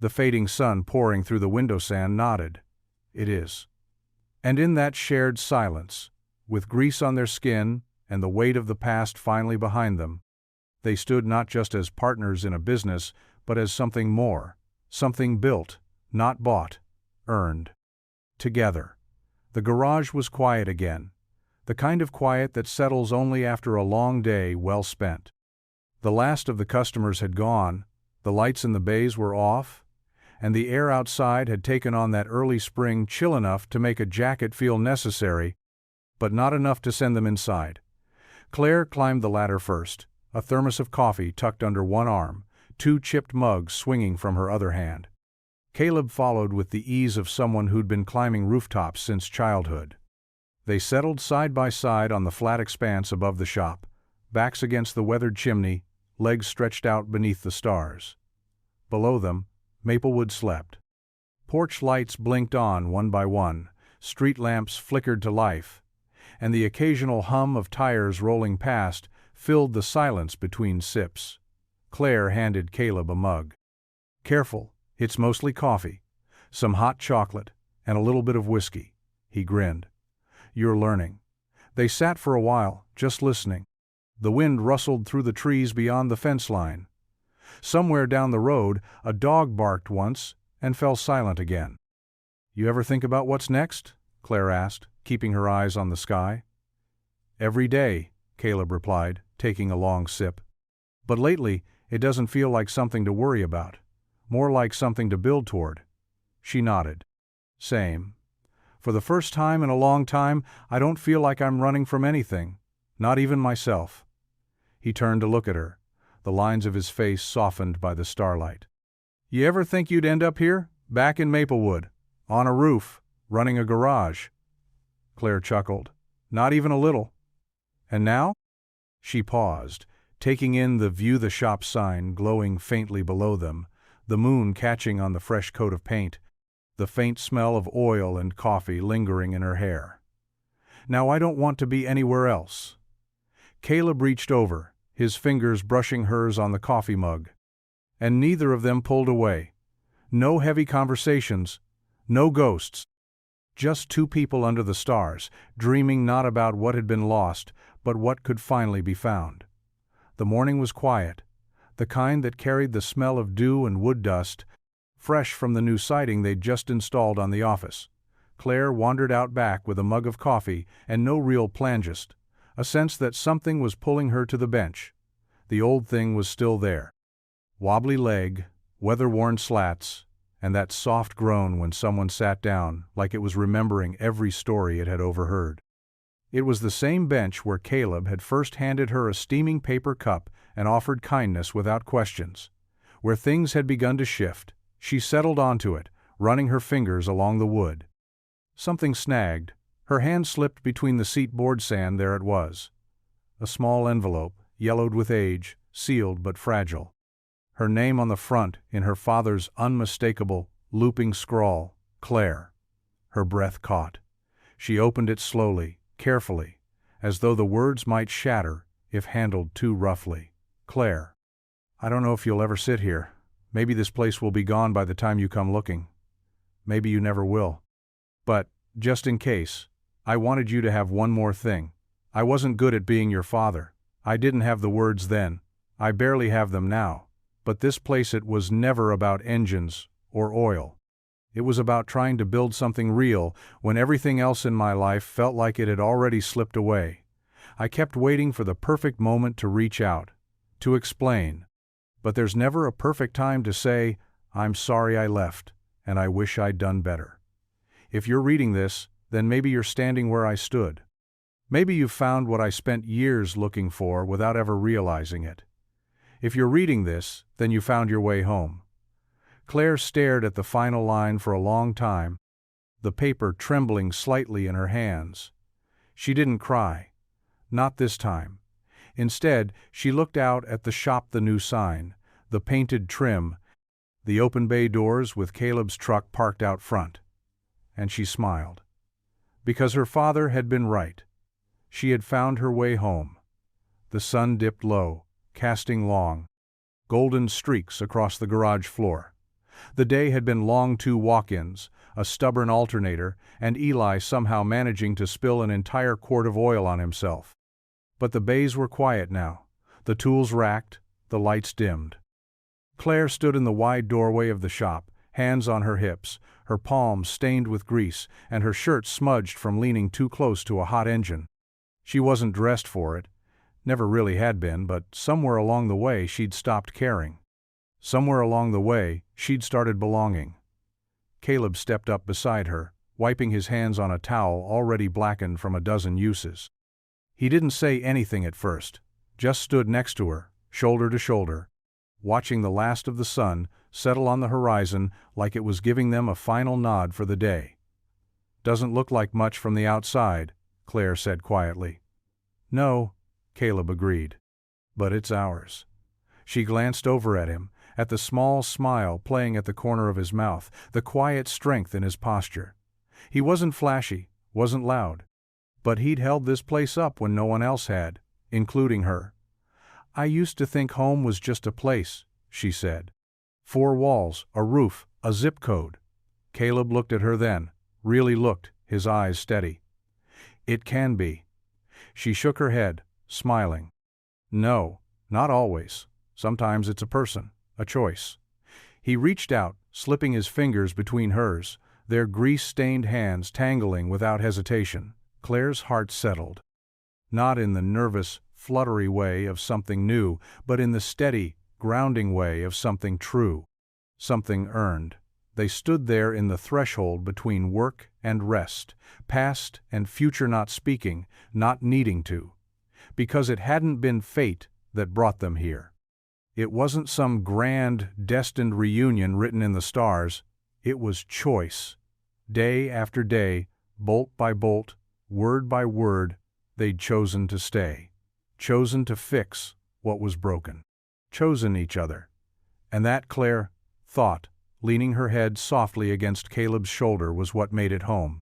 the fading sun pouring through the windowsill, nodded. "It is." And in that shared silence, with grease on their skin and the weight of the past finally behind them, they stood not just as partners in a business, but as something more, something built, not bought, earned. Together. The garage was quiet again. the kind of quiet that settles only after a long day well spent. The last of the customers had gone, the lights in the bays were off, and the air outside had taken on that early spring chill enough to make a jacket feel necessary, but not enough to send them inside. Clare climbed the ladder first, a thermos of coffee tucked under one arm, 2 chipped mugs swinging from her other hand. Caleb followed with the ease of someone who'd been climbing rooftops since childhood. They settled side by side on the flat expanse above the shop, backs against the weathered chimney, legs stretched out beneath the stars. Below them, Maplewood slept. Porch lights blinked on one by one, street lamps flickered to life, and the occasional hum of tires rolling past filled the silence between sips. Clare handed Caleb a mug. "Careful, it's mostly coffee, some hot chocolate, and a little bit of whiskey." He grinned. "You're learning." They sat for a while, just listening. The wind rustled through the trees beyond the fence line. Somewhere down the road, a dog barked once and fell silent again. "You ever think about what's next?" Clare asked, keeping her eyes on the sky. "Every day," Caleb replied, taking a long sip. "But lately, it doesn't feel like something to worry about. More like something to build toward." She nodded. "Same. For the first time in a long time, I don't feel like I'm running from anything, not even myself." He turned to look at her, the lines of his face softened by the starlight. "You ever think you'd end up here, back in Maplewood, on a roof, running a garage?" Clare chuckled. "Not even a little." "And now?" She paused, taking in the "View the Shop" sign glowing faintly below them, the moon catching on the fresh coat of paint, the faint smell of oil and coffee lingering in her hair. "Now I don't want to be anywhere else." Caleb reached over, his fingers brushing hers on the coffee mug. And neither of them pulled away. No heavy conversations, no ghosts. Just 2 people under the stars, dreaming not about what had been lost, but what could finally be found. The morning was quiet, the kind that carried the smell of dew and wood dust, fresh from the new siding they'd just installed on the office. Clare wandered out back with a mug of coffee and no real plan, just a sense that something was pulling her to the bench. The old thing was still there. Wobbly leg, weather-worn slats, and that soft groan when someone sat down, like it was remembering every story it had overheard. It was the same bench where Caleb had first handed her a steaming paper cup and offered kindness without questions. Where things had begun to shift, she settled onto it, running her fingers along the wood. Something snagged. Her hand slipped between the seat board sand. There it was. A small envelope, yellowed with age, sealed but fragile. Her name on the front in her father's unmistakable, looping scrawl, Clare. Her breath caught. She opened it slowly, carefully, as though the words might shatter if handled too roughly. "Clare, I don't know if you'll ever sit here. Maybe this place will be gone by the time you come looking. Maybe you never will. But, just in case, I wanted you to have one more thing. I wasn't good at being your father. I didn't have the words then. I barely have them now. But this place, it was never about engines or oil. It was about trying to build something real when everything else in my life felt like it had already slipped away. I kept waiting for the perfect moment to reach out, to explain. But there's never a perfect time to say, 'I'm sorry I left, and I wish I'd done better.' If you're reading this, then maybe you're standing where I stood. Maybe you've found what I spent years looking for without ever realizing it. If you're reading this, then you found your way home." Clare stared at the final line for a long time, the paper trembling slightly in her hands. She didn't cry. Not this time. Instead, she looked out at the shop, the new sign, the painted trim, the open bay doors with Caleb's truck parked out front. And she smiled. Because her father had been right. She had found her way home. The sun dipped low, casting long, golden streaks across the garage floor. The day had been long. 2 walk-ins, a stubborn alternator, and Eli somehow managing to spill an entire quart of oil on himself. But the bays were quiet now, the tools racked, the lights dimmed. Clare stood in the wide doorway of the shop, hands on her hips, her palms stained with grease, and her shirt smudged from leaning too close to a hot engine. She wasn't dressed for it, never really had been, but somewhere along the way she'd stopped caring. Somewhere along the way, she'd started belonging. Caleb stepped up beside her, wiping his hands on a towel already blackened from a dozen uses. He didn't say anything at first, just stood next to her, shoulder to shoulder, watching the last of the sun settle on the horizon like it was giving them a final nod for the day. "Doesn't look like much from the outside," Clare said quietly. "No," Caleb agreed. "But it's ours." She glanced over at him, at the small smile playing at the corner of his mouth, the quiet strength in his posture. He wasn't flashy, wasn't loud. But he'd held this place up when no one else had, including her. "I used to think home was just a place," she said. "Four walls, a roof, a zip code." Caleb looked at her then, really looked, his eyes steady. "It can be." She shook her head, smiling. "No, not always. Sometimes it's a person, a choice." He reached out, slipping his fingers between hers, their grease-stained hands tangling without hesitation. Clare's heart settled. Not in the nervous, fluttery way of something new, but in the steady, grounding way of something true, something earned. They stood there in the threshold between work and rest, past and future not speaking, not needing to, because it hadn't been fate that brought them here. It wasn't some grand, destined reunion written in the stars. It was choice. Day after day, bolt by bolt, word by word, they'd chosen to stay. Chosen to fix what was broken. Chosen each other. And that, Clare thought, leaning her head softly against Caleb's shoulder, was what made it home.